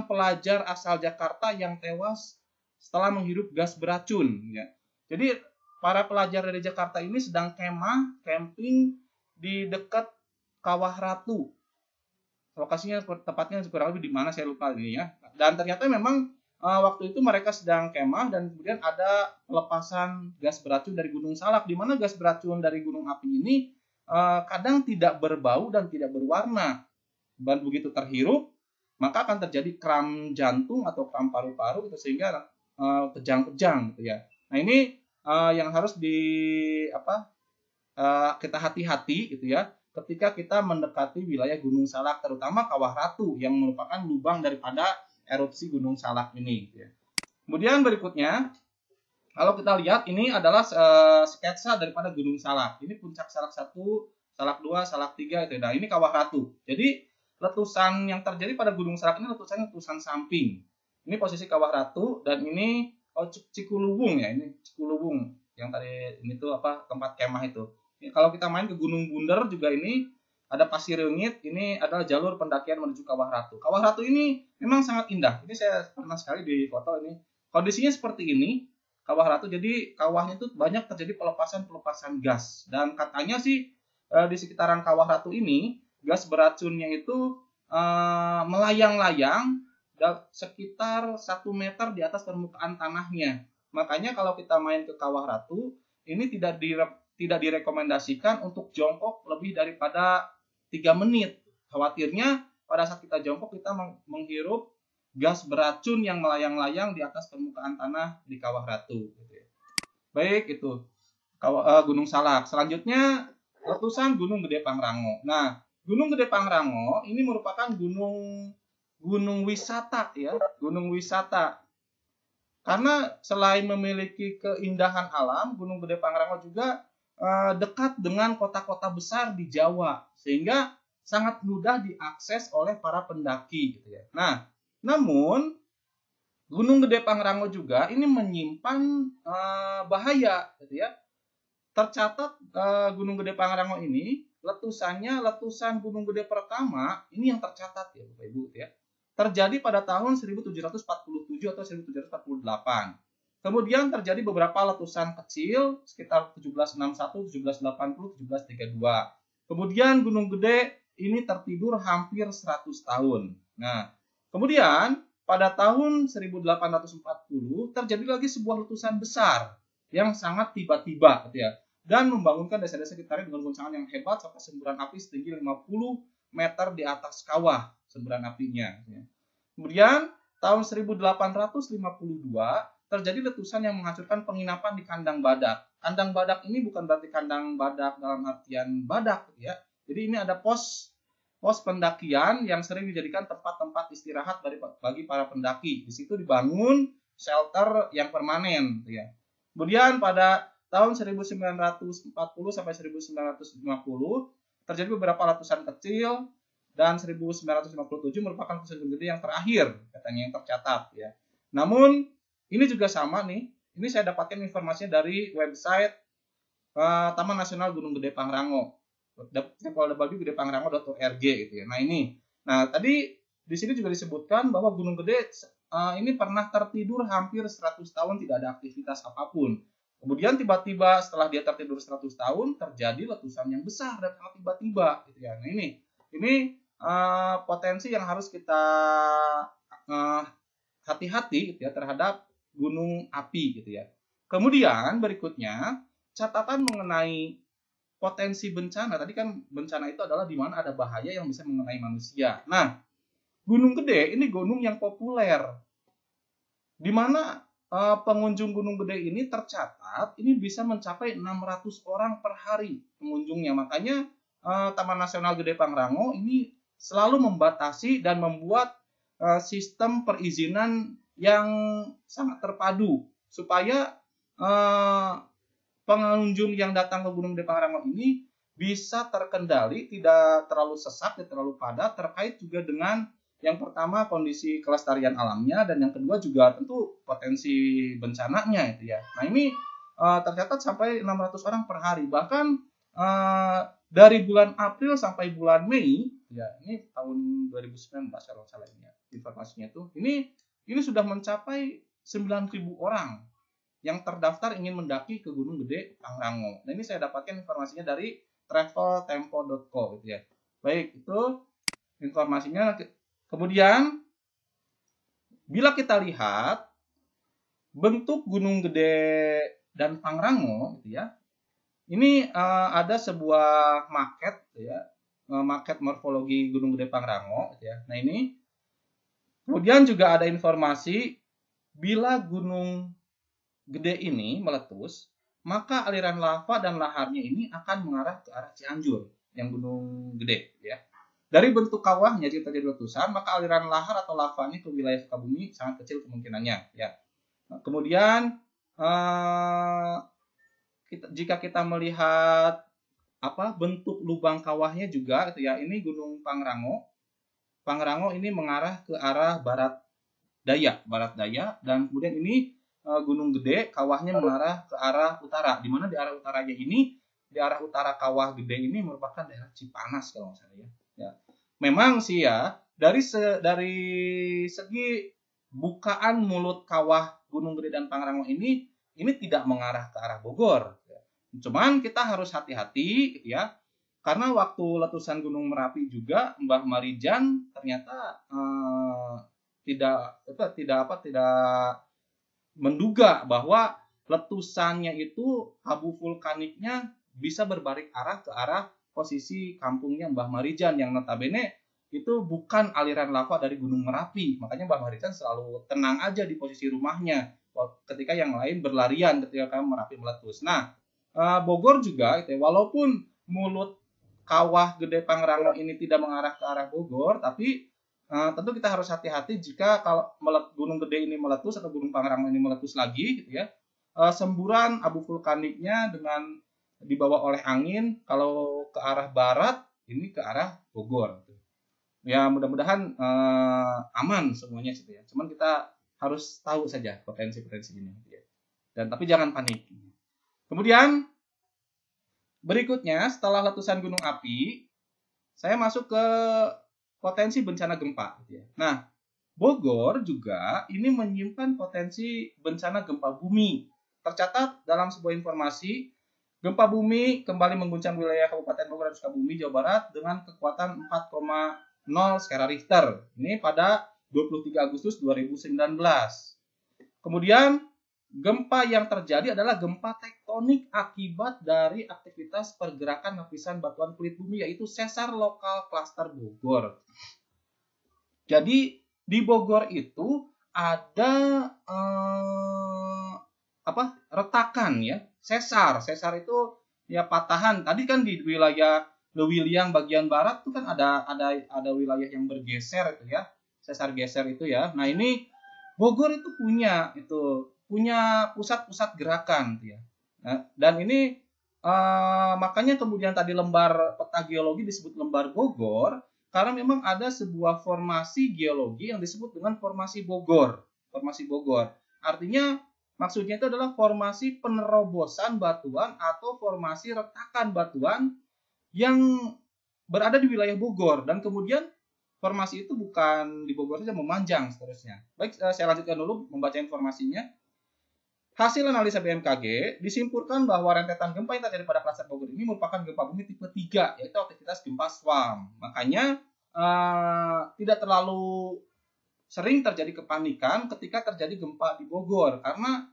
pelajar asal Jakarta yang tewas setelah menghirup gas beracun. Ya. Jadi para pelajar dari Jakarta ini sedang camping di dekat Kawah Ratu. Lokasinya tepatnya kurang lebih di mana saya lupa ini ya. Dan ternyata memang waktu itu mereka sedang kemah dan kemudian ada pelepasan gas beracun dari Gunung Salak, di mana gas beracun dari gunung api ini kadang tidak berbau dan tidak berwarna. Dan begitu terhirup, maka akan terjadi kram jantung atau kram paru-paru gitu, sehingga kejang-kejang gitu ya. Nah ini yang harus kita hati-hati gitu ya ketika kita mendekati wilayah Gunung Salak, terutama Kawah Ratu yang merupakan lubang daripada erupsi Gunung Salak ini. Gitu ya. Kemudian berikutnya, kalau kita lihat ini adalah sketsa daripada Gunung Salak. Ini puncak Salak 1, Salak 2, Salak 3 itu. Nah, ini Kawah Ratu. Jadi letusan yang terjadi pada Gunung Salak ini letusan samping. Ini posisi Kawah Ratu dan ini Cikuluwung ya, ini Cikuluwung yang tadi ini tuh tempat kemah itu. Ini, kalau kita main ke Gunung Bunder juga ini ada pasir reungit, ini adalah jalur pendakian menuju Kawah Ratu. Kawah Ratu ini memang sangat indah. Ini saya pernah sekali di foto ini. Kondisinya seperti ini. Kawah Ratu, jadi kawahnya itu banyak terjadi pelepasan gas, dan katanya sih di sekitaran Kawah Ratu ini gas beracunnya itu melayang-layang sekitar 1 meter di atas permukaan tanahnya. Makanya kalau kita main ke Kawah Ratu ini tidak direkomendasikan untuk jongkok lebih daripada 3 menit. Khawatirnya pada saat kita jongkok kita menghirup gas beracun yang melayang-layang di atas permukaan tanah di Kawah Ratu. Baik, itu Gunung Salak. Selanjutnya letusan Gunung Gede Pangrango. Nah, Gunung Gede Pangrango ini merupakan gunung wisata ya, gunung wisata. Karena selain memiliki keindahan alam, Gunung Gede Pangrango juga dekat dengan kota-kota besar di Jawa, sehingga sangat mudah diakses oleh para pendaki gitu ya. Nah, namun Gunung Gede Pangrango juga ini menyimpan bahaya gitu ya. Tercatat Gunung Gede Pangrango ini letusan Gunung Gede pertama ini yang tercatat ya Bapak Ibu ya. Terjadi pada tahun 1747 atau 1748. Kemudian terjadi beberapa letusan kecil sekitar 1761, 1780, 1732. Kemudian Gunung Gede ini tertidur hampir 100 tahun. Nah, kemudian pada tahun 1840 terjadi lagi sebuah letusan besar yang sangat tiba-tiba gitu ya, dan membangunkan desa-desa sekitarnya dengan guncangan yang hebat sampai semburan api setinggi 50 meter di atas kawah semburan apinya. Kemudian tahun 1852 terjadi letusan yang menghancurkan penginapan di Kandang Badak. Kandang Badak ini bukan berarti kandang badak dalam artian badak, ya. Jadi ini ada pos pendakian yang sering dijadikan tempat-tempat istirahat bagi para pendaki. Di situ dibangun shelter yang permanen, ya. Kemudian pada tahun 1940 sampai 1950 terjadi beberapa letusan kecil dan 1957 merupakan letusan gunung gede yang terakhir katanya yang tercatat, ya. Namun ini juga sama nih. Ini saya dapatkan informasinya dari website Taman Nasional Gunung Gede Pangrango. www.gedepangrango.org gitu ya. Nah tadi di sini juga disebutkan bahwa Gunung Gede ini pernah tertidur hampir 100 tahun tidak ada aktivitas apapun. Kemudian tiba-tiba setelah dia tertidur 100 tahun terjadi letusan yang besar dan sangat tiba-tiba gitu ya. Nah ini potensi yang harus kita hati-hati gitu ya terhadap gunung api gitu ya. Kemudian berikutnya catatan mengenai potensi bencana. Tadi kan bencana itu adalah di mana ada bahaya yang bisa mengenai manusia. Nah, Gunung Gede ini gunung yang populer. Di mana pengunjung Gunung Gede ini tercatat ini bisa mencapai 600 orang per hari pengunjungnya. Makanya Taman Nasional Gede Pangrango ini selalu membatasi dan membuat sistem perizinan yang sangat terpadu supaya pengunjung yang datang ke Gunung Gede Pangrango ini bisa terkendali, tidak terlalu sesak, tidak terlalu padat, terkait juga dengan yang pertama kondisi kelestarian alamnya dan yang kedua juga tentu potensi bencananya itu ya. Nah ini tercatat sampai 600 orang per hari, bahkan dari bulan April sampai bulan Mei ya, ini tahun 2019 kalau salah ini ya informasinya tuh ini sudah mencapai 9.000 orang yang terdaftar ingin mendaki ke Gunung Gede Pangrango. Nah ini saya dapatkan informasinya dari traveltempo.co gitu ya. Baik, itu informasinya. Kemudian bila kita lihat bentuk Gunung Gede dan Pangrango gitu ya. Ini ada sebuah maket gitu ya. Maket morfologi Gunung Gede Pangrango gitu ya. Nah ini kemudian juga ada informasi bila Gunung Gede ini meletus, maka aliran lava dan laharnya ini akan mengarah ke arah Cianjur, yang Gunung Gede ya. Dari bentuk kawahnya jika terjadi letusan, maka aliran lahar atau lavanya ke wilayah Sukabumi sangat kecil kemungkinannya ya. Nah, kemudian jika kita melihat bentuk lubang kawahnya juga gitu ya, ini Gunung Pangrango. Pangrango ini mengarah ke arah barat daya dan kemudian ini Gunung Gede kawahnya mengarah ke arah utara, di mana di arah utaranya ini, di arah utara kawah gede ini merupakan daerah Cipanas kalau nggak salah ya. Ya. Memang sih ya dari segi bukaan mulut kawah Gunung Gede dan Pangrango ini tidak mengarah ke arah Bogor. Cuman kita harus hati-hati gitu ya. Karena waktu letusan Gunung Merapi juga Mbah Marijan ternyata tidak menduga bahwa letusannya itu abu vulkaniknya bisa berbalik arah ke arah posisi kampungnya Mbah Marijan yang notabene itu bukan aliran lava dari Gunung Merapi. Makanya Mbah Marijan selalu tenang aja di posisi rumahnya ketika yang lain berlarian ketika Merapi meletus. Nah, Bogor juga gitu ya, walaupun mulut kawah Gede Pangrango ini tidak mengarah ke arah Bogor, tapi tentu kita harus hati-hati jika kalau Gunung Gede ini meletus atau Gunung Pangrango ini meletus lagi gitu ya. Semburan abu vulkaniknya dengan dibawa oleh angin kalau ke arah barat ini ke arah Bogor. Gitu. Ya mudah-mudahan aman semuanya gitu ya. Cuman kita harus tahu saja potensi-potensi ini gitu ya. Dan tapi jangan panik. Kemudian berikutnya setelah letusan gunung api, saya masuk ke potensi bencana gempa. Nah, Bogor juga ini menyimpan potensi bencana gempa bumi. Tercatat dalam sebuah informasi, gempa bumi kembali mengguncang wilayah Kabupaten Bogor dan Sukabumi, Jawa Barat dengan kekuatan 4,0 skala Richter. Ini pada 23 Agustus 2019. Kemudian gempa yang terjadi adalah gempa tektonik akibat dari aktivitas pergerakan lapisan batuan kulit bumi, yaitu sesar lokal klaster Bogor. Jadi di Bogor itu ada retakan ya, sesar. Sesar itu ya patahan. Tadi kan di wilayah Lewiliang bagian barat itu kan ada wilayah yang bergeser itu ya, sesar geser itu ya. Nah ini Bogor itu punya pusat-pusat gerakan ya. Nah, dan ini makanya kemudian tadi lembar peta geologi disebut lembar Bogor karena memang ada sebuah formasi geologi yang disebut dengan formasi Bogor. Formasi Bogor. Artinya maksudnya itu adalah formasi penerobosan batuan atau formasi retakan batuan yang berada di wilayah Bogor. Dan kemudian formasi itu bukan di Bogor saja, memanjang seterusnya. Baik, saya lanjutkan dulu membaca informasinya. Hasil analisa BMKG disimpulkan bahwa rentetan gempa yang terjadi pada klaster Bogor ini merupakan gempa bumi tipe 3, yaitu aktivitas gempa swarm. Makanya tidak terlalu sering terjadi kepanikan ketika terjadi gempa di Bogor, karena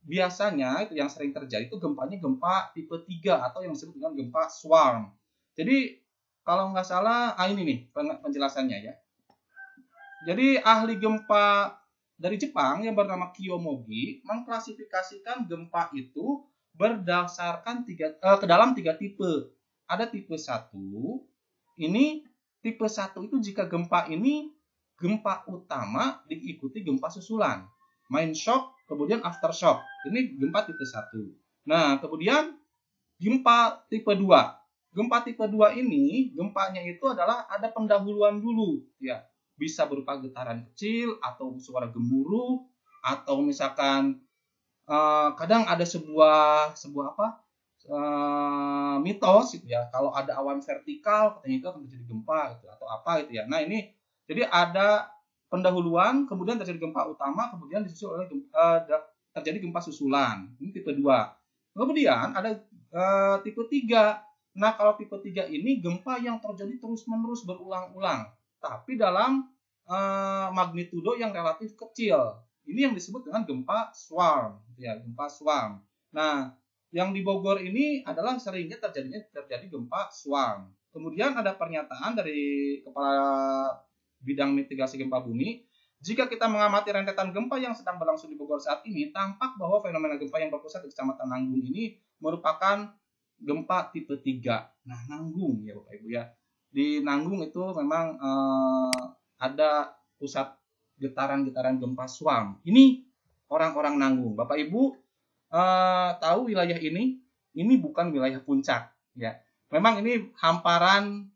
biasanya itu yang sering terjadi itu gempanya gempa tipe 3 atau yang disebut dengan gempa swarm. Jadi kalau nggak salah, ini nih penjelasannya ya. Jadi ahli gempa dari Jepang yang bernama Kiyomogi mengklasifikasikan gempa itu berdasarkan ke dalam 3 tipe. Ada tipe 1. Ini tipe 1 itu jika gempa ini gempa utama diikuti gempa susulan. Main shock, kemudian aftershock. Ini gempa tipe 1. Nah, kemudian gempa tipe 2. Gempa tipe 2 ini, gempanya itu adalah ada pendahuluan dulu. Ya, bisa berupa getaran kecil, atau suara gemuruh, atau misalkan kadang ada sebuah mitos gitu ya. Kalau ada awan vertikal, katanya itu akan terjadi gempa gitu, atau apa gitu ya. Nah, ini jadi ada pendahuluan, kemudian terjadi gempa utama, kemudian disusul oleh terjadi gempa susulan. Ini tipe 2. Kemudian ada tipe 3. Nah, kalau tipe 3 ini gempa yang terjadi terus-menerus berulang-ulang, tapi dalam magnitudo yang relatif kecil. Ini yang disebut dengan gempa swarm, ya, gempa swarm. Nah, yang di Bogor ini adalah seringnya terjadi gempa swarm. Kemudian ada pernyataan dari Kepala Bidang Mitigasi Gempa Bumi, jika kita mengamati rentetan gempa yang sedang berlangsung di Bogor saat ini, tampak bahwa fenomena gempa yang berpusat di Kecamatan Nanggung ini merupakan gempa tipe 3. Nah, Nanggung ya Bapak Ibu ya. Di Nanggung itu memang ada pusat getaran-getaran gempa swarm. Ini orang-orang Nanggung. Bapak Ibu tahu wilayah ini bukan wilayah puncak ya. Memang ini hamparan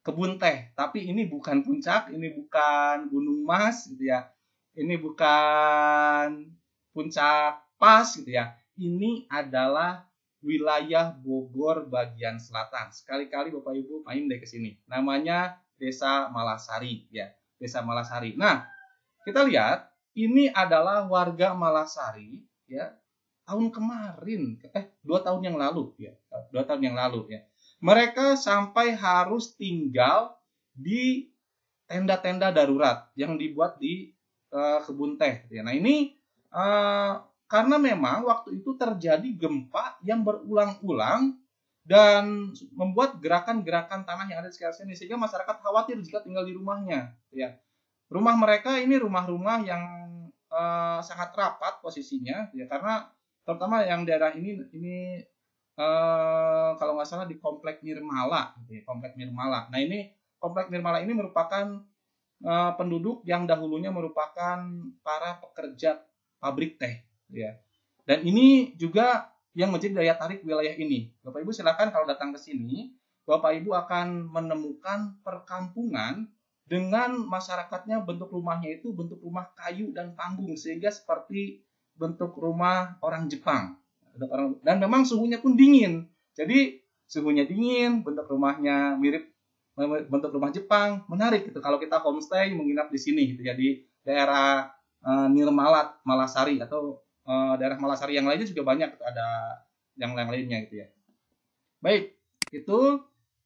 kebun teh, tapi ini bukan puncak, ini bukan Gunung Mas gitu ya. Ini bukan puncak pas gitu ya. Ini adalah wilayah Bogor bagian selatan. Sekali-kali Bapak Ibu main deh ke sini. Namanya Desa Malasari ya, Desa Malasari. Nah, kita lihat ini adalah warga Malasari ya. Tahun kemarin, 2 tahun yang lalu ya. 2 tahun yang lalu ya. Mereka sampai harus tinggal di tenda-tenda darurat yang dibuat di kebun teh. Ya. Nah ini karena memang waktu itu terjadi gempa yang berulang-ulang dan membuat gerakan-gerakan tanah yang ada di sekitar sini, sehingga masyarakat khawatir jika tinggal di rumahnya. Ya. Rumah mereka ini rumah-rumah yang sangat rapat posisinya, ya, karena terutama yang daerah ini kalau nggak salah di Komplek Nirmala, Komplek Nirmala. Nah ini Komplek Nirmala ini merupakan penduduk yang dahulunya merupakan para pekerja pabrik teh, ya. Dan ini juga yang menjadi daya tarik wilayah ini. Bapak Ibu silakan kalau datang ke sini, Bapak Ibu akan menemukan perkampungan dengan masyarakatnya bentuk rumahnya itu bentuk rumah kayu dan panggung sehingga seperti bentuk rumah orang Jepang. Dan memang suhunya pun dingin. Jadi suhunya dingin, bentuk rumahnya mirip bentuk rumah Jepang, menarik gitu. Kalau kita homestay menginap di sini gitu ya, di daerah Nirmala, Malasari atau daerah Malasari yang lainnya juga banyak gitu, ada yang lainnya gitu ya. Baik, itu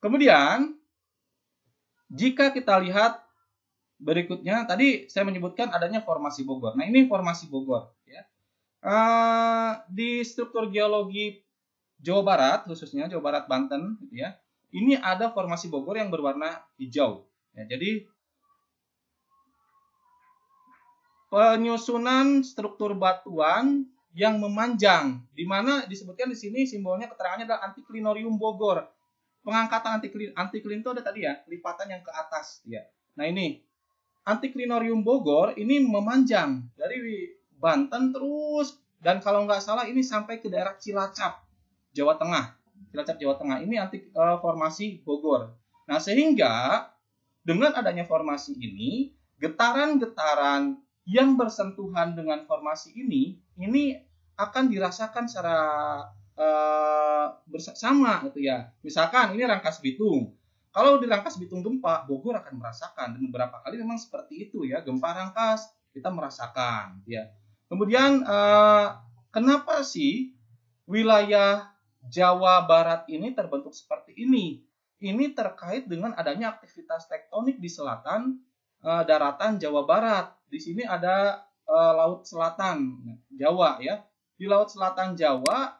kemudian jika kita lihat berikutnya, tadi saya menyebutkan adanya formasi Bogor. Nah, ini formasi Bogor ya. Di struktur geologi Jawa Barat, khususnya Jawa Barat Banten gitu ya, ini ada formasi Bogor yang berwarna hijau ya. Jadi penyusunan struktur batuan yang memanjang, di mana disebutkan di sini simbolnya keterangannya adalah antiklinorium Bogor. Pengangkatan antiklin itu ada tadi ya, lipatan yang ke atas ya. Nah ini antiklinorium Bogor ini memanjang dari Banten terus, dan kalau nggak salah ini sampai ke daerah Cilacap, Jawa Tengah. Cilacap Jawa Tengah ini formasi Bogor. Nah sehingga dengan adanya formasi ini, getaran-getaran yang bersentuhan dengan formasi ini akan dirasakan secara bersama gitu ya. Misalkan ini Rangkas Bitung. Kalau di Rangkas Bitung gempa, Bogor akan merasakan, dan beberapa kali memang seperti itu ya, gempa Rangkas kita merasakan ya. Kemudian kenapa sih wilayah Jawa Barat ini terbentuk seperti ini? Ini terkait dengan adanya aktivitas tektonik di selatan daratan Jawa Barat. Di sini ada Laut Selatan Jawa ya. Di Laut Selatan Jawa.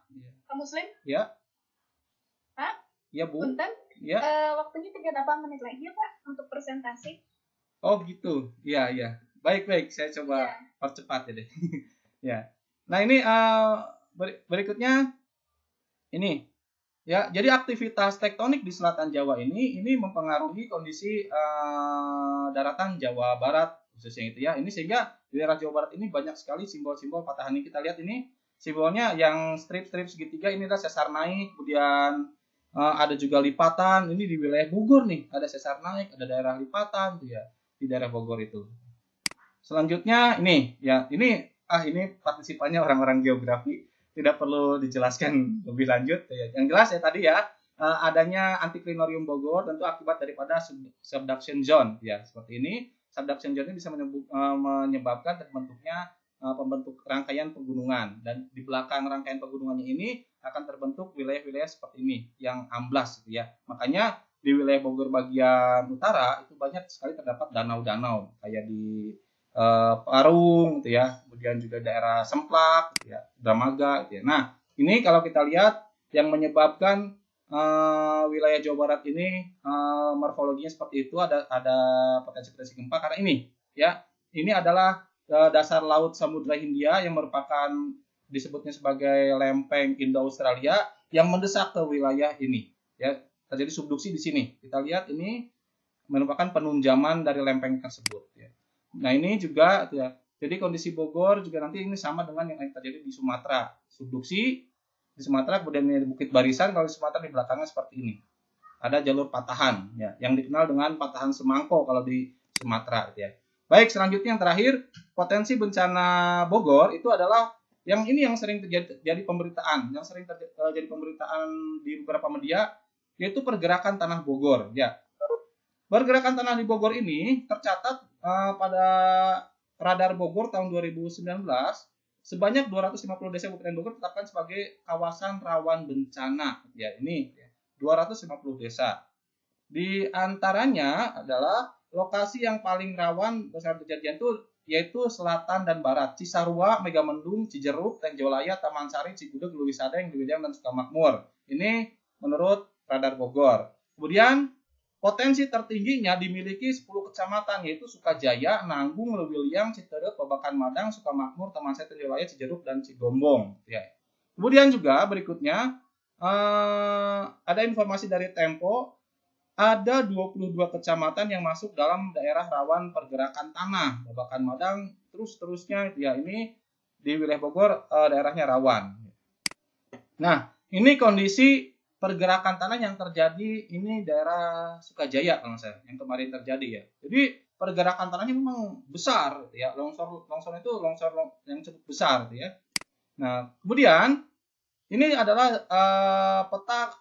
Pak Muslim? Ya. Hah? Ya Bu. Punten? Ya. Waktunya 38 menit lagi ya Pak untuk presentasi. Oh gitu. Iya ya. Baik. Saya coba percepat ya deh. Ya. Nah ini berikutnya ini. Ya, jadi aktivitas tektonik di selatan Jawa ini mempengaruhi kondisi daratan Jawa Barat khususnya itu ya. Ini sehingga di daerah Jawa Barat ini banyak sekali simbol-simbol patahan. Ini kita lihat ini simbolnya yang strip-strip segitiga ini adalah sesar naik, kemudian ada juga lipatan. Ini di wilayah Bogor nih, ada sesar naik, ada daerah lipatan tuh ya di daerah Bogor itu. Selanjutnya ini ya, ini partisipannya orang-orang geografi. Tidak perlu dijelaskan lebih lanjut. Yang jelas ya tadi ya, adanya antiklinorium Bogor tentu akibat daripada subduction zone. Ya, seperti ini. Subduction zone ini bisa menyebabkan terbentuknya pembentuk rangkaian pegunungan. Dan di belakang rangkaian pegunungannya ini akan terbentuk wilayah-wilayah seperti ini yang amblas gitu ya. Makanya di wilayah Bogor bagian utara itu banyak sekali terdapat danau-danau kayak di Parung gitu ya, kemudian juga daerah Semplak gitu ya, Dramaga gitu ya. Nah, ini kalau kita lihat yang menyebabkan wilayah Jawa Barat ini morfologinya seperti itu, ada potensi gempa karena ini ya. Ini adalah dasar laut Samudra Hindia yang merupakan disebutnya sebagai lempeng Indo-Australia yang mendesak ke wilayah ini ya. Terjadi subduksi di sini. Kita lihat ini merupakan penunjaman dari lempeng tersebut ya. Nah ini juga ya, jadi kondisi Bogor juga nanti ini sama dengan yang terjadi di Sumatera. Subduksi di Sumatera, kemudian di Bukit Barisan, kalau di Sumatera di belakangnya seperti ini. Ada jalur patahan ya, yang dikenal dengan patahan Semangko kalau di Sumatera ya. Baik, selanjutnya yang terakhir, potensi bencana Bogor itu adalah yang sering terjadi pemberitaan, di beberapa media, yaitu pergerakan tanah Bogor ya. Pergerakan tanah di Bogor ini tercatat pada radar Bogor tahun 2019 sebanyak 250 desa Kabupaten Bogor ditetapkan sebagai kawasan rawan bencana. Ya, ini 250 desa. Di antaranya adalah lokasi yang paling rawan besar kejadian itu yaitu selatan dan barat, Cisarua, Megamendung, Cijeruk, Tenjolaya, Taman Sari, Cigudeg, Luwisadeng, Diwidang, dan Sukamakmur. Ini menurut radar Bogor. Kemudian potensi tertingginya dimiliki 10 kecamatan yaitu Sukajaya, Nanggung, Lewiliang, Citerep, Babakan Madang, Sukamakmur, Taman Sari, Tenjolaya, Cijeruk, dan Cigombong. Ya. Kemudian juga berikutnya ada informasi dari Tempo, ada 22 kecamatan yang masuk dalam daerah rawan pergerakan tanah, Babakan Madang, terusnya ya ini di wilayah Bogor daerahnya rawan. Nah, ini kondisi pergerakan tanah yang terjadi ini daerah Sukajaya kalau saya yang kemarin terjadi ya. Jadi pergerakan tanahnya memang besar ya. Longsor itu longsor yang cukup besar ya. Nah, kemudian ini adalah peta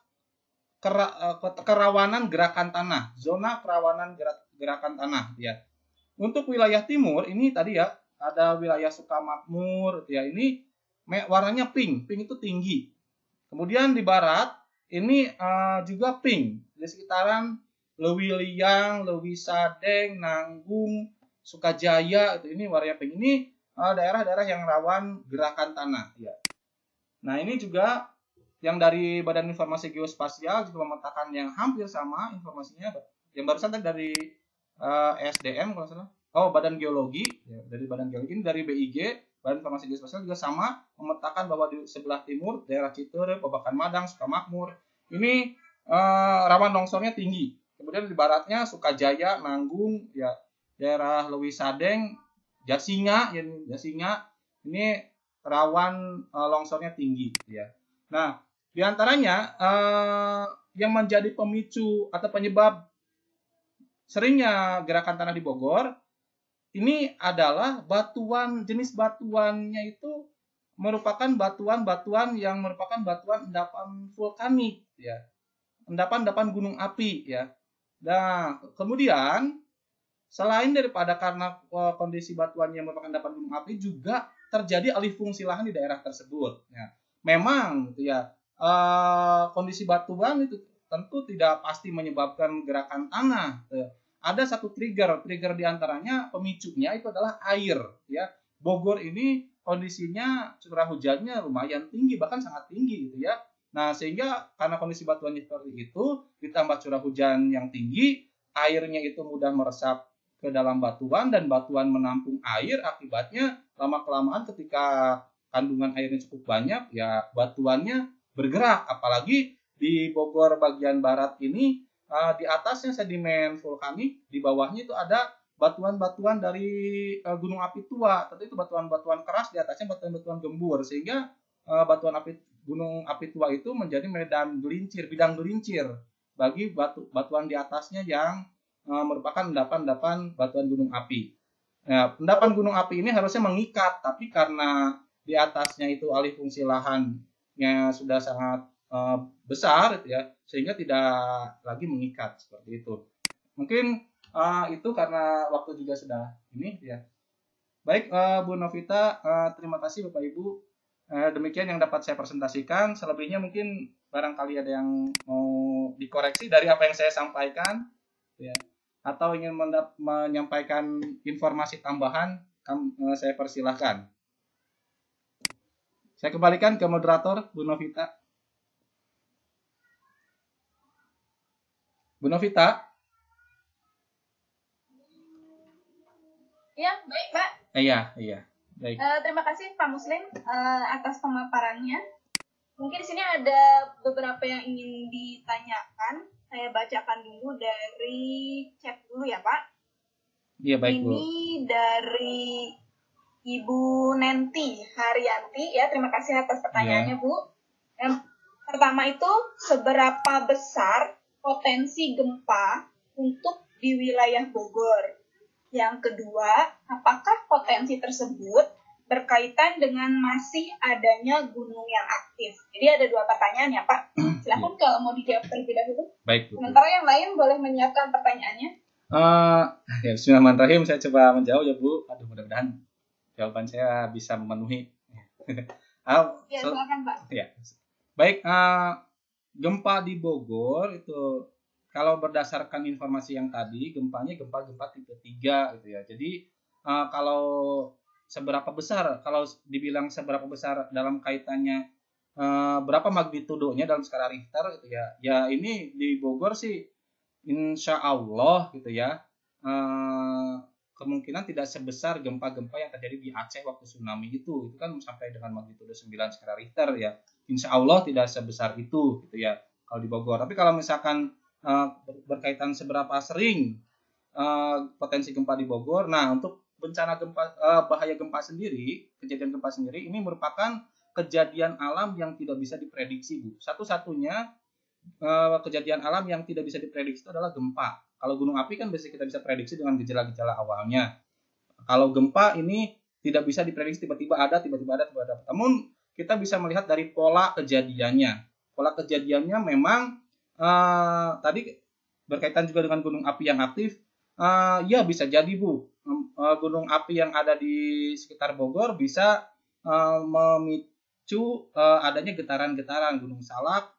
kerawanan gerakan tanah, zona kerawanan gerakan tanah ya. Untuk wilayah timur ini tadi ya ada wilayah Sukamakmur ya, ini warnanya pink itu tinggi. Kemudian di barat ini juga pink di sekitaran Lewiliang, Lewisadeng, Nanggung, Sukajaya itu ini warnanya pink. Ini daerah-daerah yang rawan gerakan tanah ya. Nah, ini juga yang dari Badan Informasi Geospasial juga memetakan yang hampir sama informasinya. Yang barusan tadi dari SDM kalau salah, Badan Geologi, ya, dari Badan Geologi ini dari BIG, Badan Informasi Geospasial juga sama memetakan bahwa di sebelah timur daerah Citeur, Babakan Madang, Sukamakmur ini rawan longsornya tinggi. Kemudian di baratnya Sukajaya, Nanggung, ya daerah Leuwi Sadeng, Jasinga ini rawan longsornya tinggi, ya. Nah, di antaranya yang menjadi pemicu atau penyebab seringnya gerakan tanah di Bogor ini adalah jenis batuannya itu merupakan batuan yang merupakan batuan endapan vulkanik, ya, endapan gunung api, ya. Nah, kemudian selain daripada karena kondisi batuan yang merupakan endapan gunung api, juga terjadi alih fungsi lahan di daerah tersebut. Ya, memang, ya, kondisi batuan itu tentu tidak pasti menyebabkan gerakan tanah. Ada satu trigger diantaranya pemicunya itu adalah air, ya. Bogor ini kondisinya curah hujannya lumayan tinggi, bahkan sangat tinggi gitu, ya. Nah, sehingga karena kondisi batuannya seperti itu ditambah curah hujan yang tinggi, airnya itu mudah meresap ke dalam batuan dan batuan menampung air, akibatnya lama-kelamaan ketika kandungan airnya cukup banyak, ya batuannya bergerak. Apalagi di Bogor bagian barat ini di atasnya sedimen vulkanik, di bawahnya itu ada batuan-batuan dari gunung api tua. Tentu itu batuan-batuan keras, di atasnya batuan-batuan gembur, sehingga gunung api tua itu menjadi bidang gelincir bagi batuan di atasnya yang merupakan endapan batuan gunung api. Nah, endapan gunung api ini harusnya mengikat, tapi karena di atasnya itu alih fungsi lahannya sudah sangat besar, gitu ya, sehingga tidak lagi mengikat seperti itu. Mungkin itu karena waktu juga sudah ini, ya. Baik, Bu Novita, terima kasih Bapak Ibu. Demikian yang dapat saya presentasikan. Selebihnya mungkin barangkali ada yang mau dikoreksi dari apa yang saya sampaikan, ya, atau ingin menyampaikan informasi tambahan, saya persilahkan. Saya kembalikan ke moderator, Bu Novita. Bu Novita? Ya, baik, Pak. Iya. Baik. Terima kasih Pak Muslim atas pemaparannya. Mungkin di sini ada beberapa yang ingin ditanyakan. Saya bacakan dulu dari chat dulu ya, Pak. Iya, baik, Bu. Ini dari Ibu Nenti Haryanti, ya. Terima kasih atas pertanyaannya, Bu. Yang pertama itu, seberapa besar potensi gempa untuk di wilayah Bogor? Yang kedua, apakah potensi tersebut berkaitan dengan masih adanya gunung yang aktif? Jadi ada 2 pertanyaan ya, Pak. Silakan kalau mau dijawab terlebih dahulu. Baik, Bu. Sementara yang lain boleh menyiapkan pertanyaannya. Ya, bismillahirrahmanirrahim. Saya coba menjawab ya, Bu. Aduh, mudah-mudahan jawaban saya bisa memenuhi. Ya, silakan, Pak. Ya. Baik, gempa di Bogor itu kalau berdasarkan informasi yang tadi, gempanya gempa tipe 3 gitu ya. Jadi kalau seberapa besar, kalau dibilang seberapa besar dalam kaitannya berapa magnitudonya dalam skala Richter gitu ya. Ya ini di Bogor sih insya Allah gitu ya. Kemungkinan tidak sebesar gempa-gempa yang terjadi di Aceh waktu tsunami itu kan sampai dengan magnitudo 9 skala Richter ya. Insya Allah tidak sebesar itu gitu ya kalau di Bogor. Tapi kalau misalkan berkaitan seberapa sering potensi gempa di Bogor, nah untuk bencana gempa, bahaya gempa sendiri, kejadian gempa sendiri ini merupakan kejadian alam yang tidak bisa diprediksi, Bu. Satu-satunya kejadian alam yang tidak bisa diprediksi itu adalah gempa. Kalau gunung api kan biasanya kita bisa prediksi dengan gejala-gejala awalnya. Kalau gempa ini tidak bisa diprediksi, tiba-tiba ada. Namun kita bisa melihat dari pola kejadiannya. Pola kejadiannya memang tadi berkaitan juga dengan gunung api yang aktif. Ya bisa jadi, Bu. Gunung api yang ada di sekitar Bogor bisa memicu adanya getaran-getaran Gunung Salak,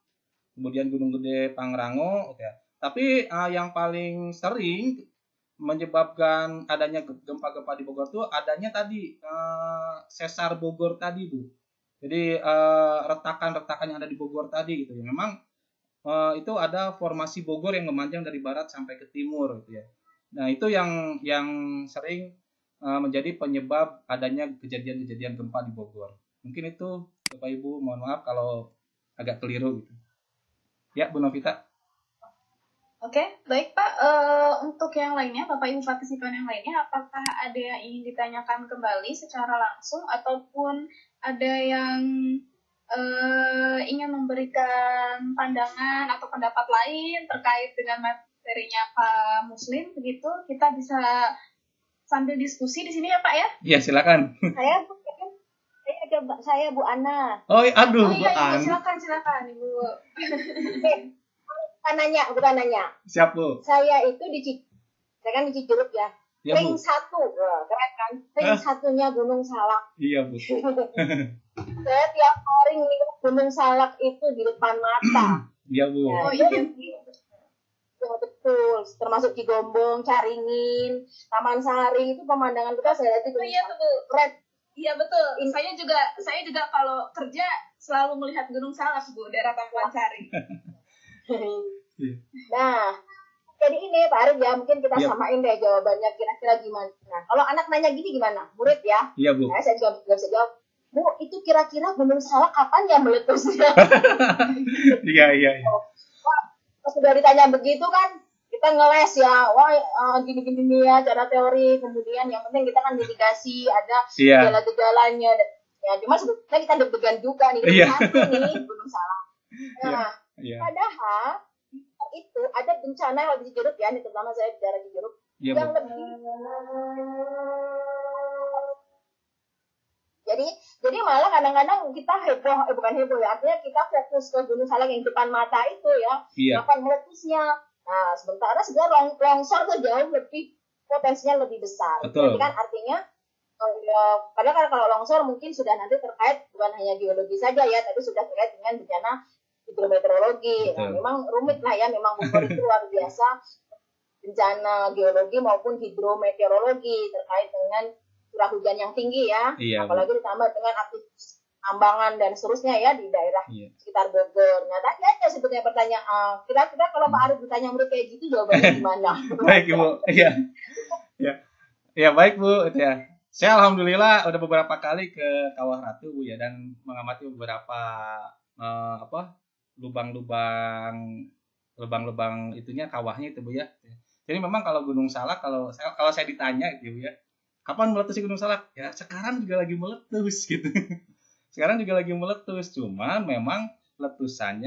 kemudian Gunung Gede Pangrango, ya. Tapi yang paling sering menyebabkan adanya gempa-gempa di Bogor itu adanya tadi sesar Bogor tadi, Bu. Jadi retakan-retakan yang ada di Bogor tadi gitu ya. Memang itu ada formasi Bogor yang memanjang dari barat sampai ke timur gitu ya. Nah, itu yang sering menjadi penyebab adanya kejadian-kejadian gempa di Bogor. Mungkin itu, Bapak Ibu, mohon maaf kalau agak keliru gitu. Ya, Bu Novita. Oke, baik Pak. Untuk yang lainnya, Bapak Ibu partisipan yang lainnya, apakah ada yang ingin ditanyakan kembali secara langsung ataupun ada yang ingin memberikan pandangan atau pendapat lain terkait dengan materinya Pak Muslim, begitu kita bisa sambil diskusi di sini ya Pak ya? Iya, silakan. Saya Bu Ana. Oh, aduh, iya, Bu Ana. Silakan Ibu. Bukan nanya. Siap, Bu. Saya itu saya kan di Cijeruk ya. Ya, ring 1, keren kan? Ring 1-nya Gunung Salak. Iya, Bu. Saya tiap hari ngeliat Gunung Salak itu di depan mata. Iya, Bu. Ya, ya, betul. Termasuk Cigombong, Caringin, Taman Sari, itu pemandangan kita saya lihat itu. Iya, betul. Keren. Iya, betul. Saya juga kalau kerja selalu melihat Gunung Salak, Bu, daerah Taman Sari. Nah, jadi ini Pak Arif ya, mungkin kita samain deh jawabannya kira-kira gimana. Nah, kalau anak nanya gini gimana? Murid ya? Iya, Bu. Nah, saya juga nggak bisa jawab. Bu, itu kira-kira Gunung Salak kapan ya meletusnya? Iya. Pas sudah ditanya begitu kan, kita ngeles ya, wah gini-gini nih ya cara teori, kemudian yang penting kita kan mitigasi, ada gejala-gejalanya. Ya, cuma sebetulnya kita deg-degan juga nih, Gunung Salak. Nah, padahal itu ada bencana yang lebih Cijeruk ya, terutama saya di daerah Cijeruk yang lebih. Jadi malah kadang-kadang kita bukan heboh ya, artinya kita fokus ke Gunung Salak yang depan mata itu ya, kapan meletusnya. Nah, sementara sebenarnya longsor tuh jauh lebih potensinya lebih besar. Betul. Jadi kan artinya padahal kalau longsor mungkin sudah nanti terkait bukan hanya geologi saja ya, tapi sudah terkait dengan bencana hidrometeorologi. Nah, memang rumit lah ya, memang Bogor itu luar biasa bencana geologi maupun hidrometeorologi terkait dengan curah hujan yang tinggi ya, apalagi ditambah dengan aktivitas tambangan dan seterusnya ya di daerah sekitar Bogor. Nah, tadi aja sebetulnya pertanyaan, kira-kira kalau Pak Arif ditanya murid kayak gitu jawabannya gimana? Baik, Bu. Iya, baik, Bu. Itu ya. Saya alhamdulillah udah beberapa kali ke Kawah Ratu, Bu ya, dan mengamati beberapa lubang-lubang itunya kawahnya itu, Bu ya. Jadi memang kalau Gunung Salak kalau saya ditanya gitu ya, kapan meletus Gunung Salak? Ya sekarang juga lagi meletus gitu. Sekarang juga lagi meletus, cuman memang letusan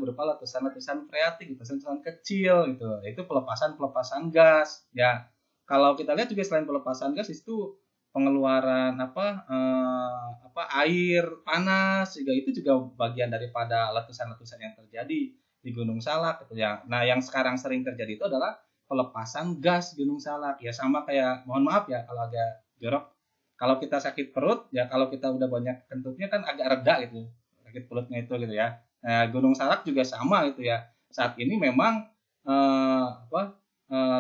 berupa letusan freatik, letusan kecil gitu. Itu pelepasan gas. Ya, kalau kita lihat juga selain pelepasan gas itu pengeluaran air panas juga itu juga bagian daripada letusan-letusan yang terjadi di Gunung Salak gitu ya. Nah, yang sekarang sering terjadi itu adalah pelepasan gas Gunung Salak. Ya sama kayak, mohon maaf ya kalau agak jorok, kalau kita sakit perut ya, kalau kita udah banyak kentutnya kan agak reda gitu sakit perutnya itu gitu ya. Nah, Gunung Salak juga sama gitu ya. Saat ini memang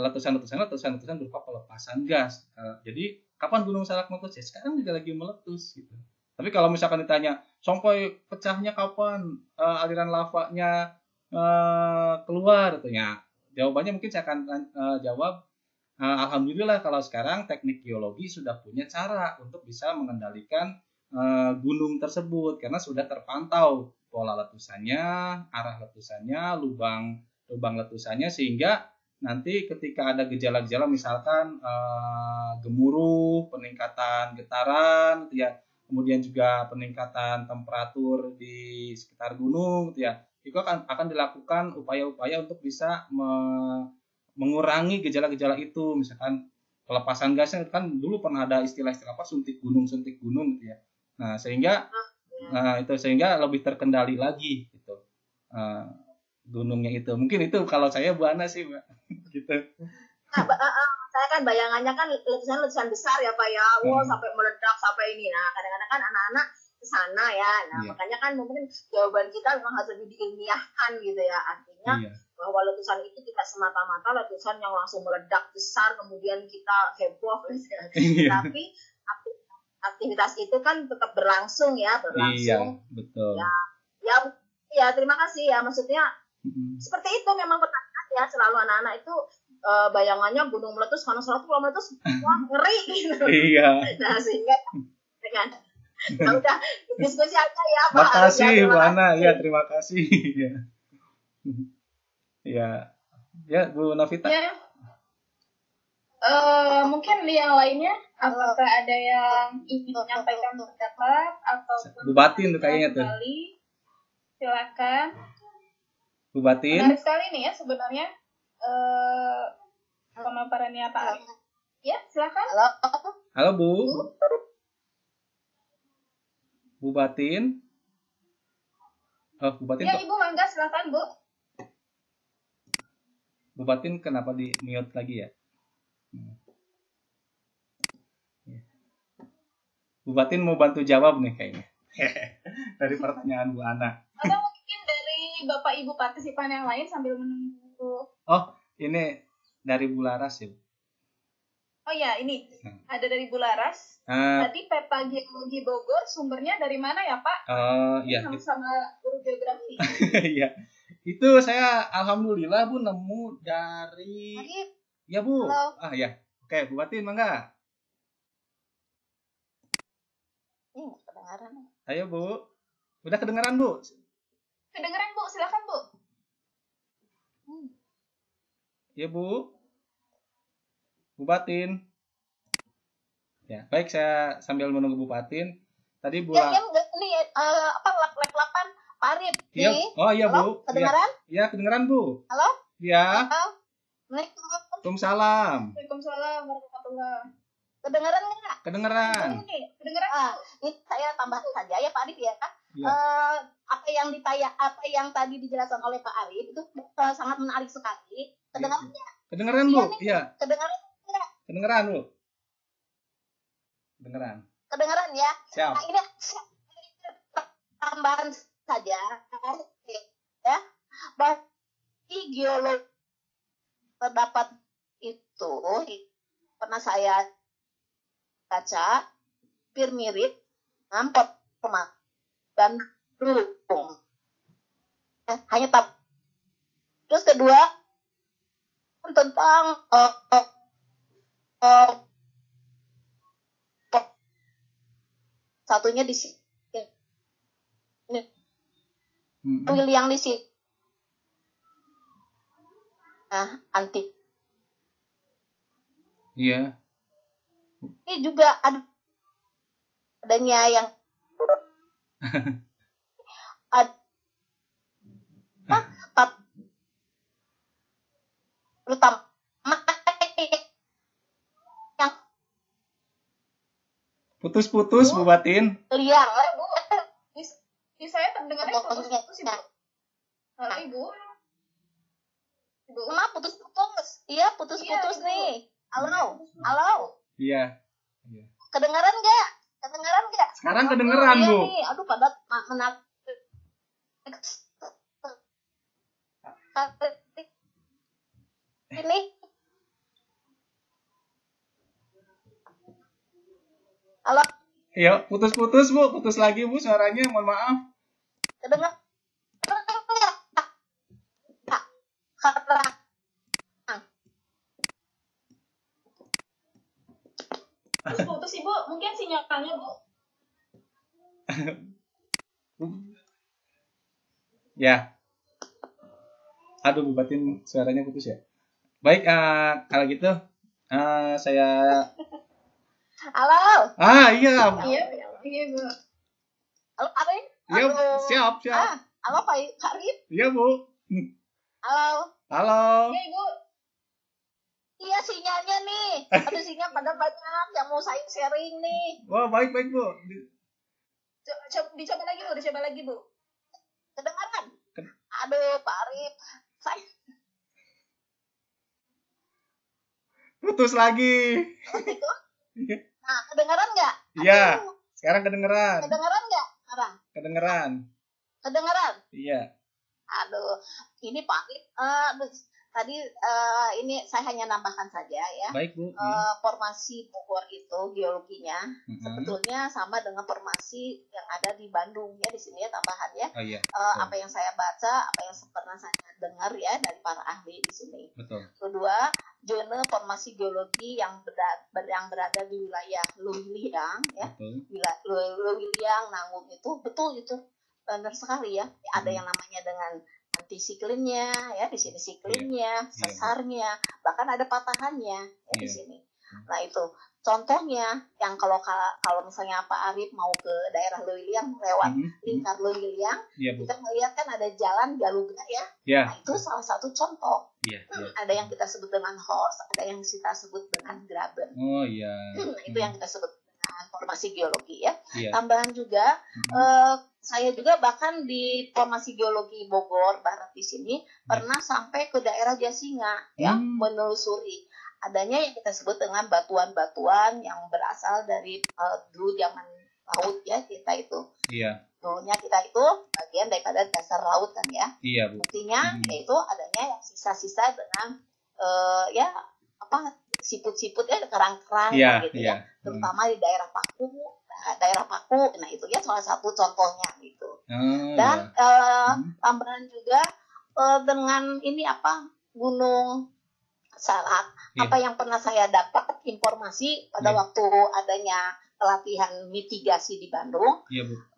letusan berupa pelepasan gas. Jadi kapan Gunung Salak meletus? Ya sekarang juga lagi meletus gitu. Tapi kalau misalkan ditanya sampai pecahnya kapan, aliran lavanya keluar gitu ya, jawabannya mungkin saya akan jawab, alhamdulillah kalau sekarang teknik geologi sudah punya cara untuk bisa mengendalikan gunung tersebut karena sudah terpantau pola letusannya, arah letusannya, lubang letusannya, sehingga nanti ketika ada gejala-gejala misalkan gemuruh, peningkatan getaran gitu ya, kemudian juga peningkatan temperatur di sekitar gunung gitu ya, itu akan dilakukan upaya-upaya untuk bisa mengurangi gejala-gejala itu. Misalkan pelepasan gasnya kan dulu pernah ada istilah-istilah suntik gunung gitu ya. Nah, sehingga lebih terkendali lagi gitu. Gunungnya itu. Mungkin itu kalau saya Bu Ana sih, Mbak. Gitu. Saya kan bayangannya kan letusan besar ya Pak ya. Sampai meledak sampai ini. Nah, kadang-kadang kan anak-anak ke sana ya. Nah, makanya kan mungkin jawaban kita memang harus lebih diilmiahkan gitu ya. Artinya bahwa letusan itu tidak semata-mata letusan yang langsung meledak besar kemudian kita heboh gitu. Tapi aktivitas itu kan tetap berlangsung. Iya, betul. Ya, terima kasih ya. Maksudnya seperti itu memang pertanyaan ya, selalu anak-anak itu bayangannya gunung meletus, panas ratu kalau meletus, wah ngeri gitu. Iya. Nah sehingga dengan ya udah diskusi aja ya Pak. Makasih Bu Ana, ya terima kasih. Ya, ya Bu Novita. Ya. Mungkin yang lainnya, apakah ada yang ingin menyampaikan pendapat atau Bu Batin tuh kayaknya tuh. Silakan. Bu Batin. Menarik sekali nih ya sebenarnya pemaparannya Pak Arif. Ya, silakan. Halo Bu. Bu Batin. Oh, Bu Batin. Ya, Ibu mangga silakan, Bu. Bu Batin kenapa di mute lagi ya? Bu Batin mau bantu jawab nih kayaknya. Dari pertanyaan Bu Ana. Atau mungkin dari Bapak Ibu partisipan yang lain sambil menunggu. Oh, ini dari Bu Laras ya. Oh ya, ini ada dari Bu Laras. Tadi peta geologi Bogor sumbernya dari mana ya Pak? Iya. Sama guru geografi. Iya. Itu saya alhamdulillah Bu nemu dari. Arif. Ya Bu. Halo. Ya. Oke, Bu Batin mangga. Kedengaran. Ayo Bu. Udah kedengaran Bu? Kedengaran Bu, silakan Bu. Ya Bu. Bu Batin. Ya, baik saya sambil menunggu Bu Batin. Tadi Bu ini lap 8 Pak Arif. Iya. Oh iya halo? Bu. Kedengaran? Iya, kedengaran Bu. Halo? Iya. Halo? Waalaikumsalam. Waalaikumsalam warahmatullahi. Kedengaran nggak? Kedengeran. Kedengaran. Ini saya tambah saja ya Pak Arif ya. Iya. Apa yang tadi dijelaskan oleh Pak Arif itu sangat menarik sekali. Kedengaran nggak? Kedengeran Bu? Iya. Kedengaran nggak? Kedengeran Bu? Kedengeran. Kedengaran ya? Siap. Nah, ini tambahan saja ya. Bagi geolog terdapat itu pernah saya baca hampir mirip dengan Potomac dan Blulung. Hanya terus kedua tentang satunya di sini yang di sini anti iya ini juga adanya yang terutama yang putus-putus Bu Batin. liang Bu. Di saya terdengarnya putus-putus Ibu. Halo Ibu. Kenapa putus-putus? Iya putus-putus Iya, nih. Halo. Iya. Kedengaran nggak? Sekarang kedengeran iya Bu. Nih. Aduh pada menarik. Ini halo. Iya, putus-putus Bu, putus lagi Bu suaranya, mohon maaf. Kedengar? Putus Ibu, mungkin sinyalnya Bu. Ya. Aduh Bu Batin suaranya putus ya. Baik, kalau gitu saya. Halo. Iya. Iya Bu. Halo Arif. Iya, siap. Halo Pak Arif. Iya Bu. Halo. Iya Ibu. Iya sinyalnya nih. Ada sinyal pada banyak yang mau saya sharing nih. Wah, baik Bu. Dicoba lagi Bu. Kedengaran? Aduh Pak Arif. Saya Putus lagi. Nah, kedengaran nggak? Iya. Sekarang kedengeran. Kedengaran nggak? Sekarang. Kedengeran. Iya. Aduh, ini Pak Arif. Tadi ini saya hanya nambahkan saja ya. Baik Bu. Formasi Bogor itu geologinya sebetulnya sama dengan formasi yang ada di Bandung ya, di sini ya tambahan ya. Oh, iya. Apa yang saya baca, apa yang pernah saya dengar ya dari para ahli di sini. Betul. Kedua, zona formasi geologi yang berada di wilayah Luwiliang ya. Luwiliang, Nanggung itu betul itu benar sekali ya. Ada yang namanya dengan antisiklinnya ya, di sini siklinnya, sesarnya, bahkan ada patahannya ya di sini. Nah itu contohnya yang kalau misalnya Pak Arif mau ke daerah Luwiliang lewat lingkar Luwiliang, kita melihat kan ada jalan Galuga ya. Nah itu salah satu contoh. Ada yang kita sebut dengan horse, ada yang kita sebut dengan graben. Oh iya. Itu yang kita sebut dengan formasi geologi ya. Tambahan juga, saya juga bahkan di formasi geologi Bogor Barat di sini pernah sampai ke daerah Jasinga ya, menelusuri adanya yang kita sebut dengan batuan-batuan yang berasal dari dulu zaman laut ya kita itu. Dulunya kita itu bagian daripada dasar laut kan ya. Buktinya yaitu adanya yang sisa-sisa dengan siput-siput ya, kerang-kerang gitu ya. Terutama di daerah Paku. Nah itu ya salah satu contohnya gitu. Dan tambahan juga dengan ini Gunung Salak. Apa yang pernah saya dapat informasi pada waktu adanya pelatihan mitigasi di Bandung,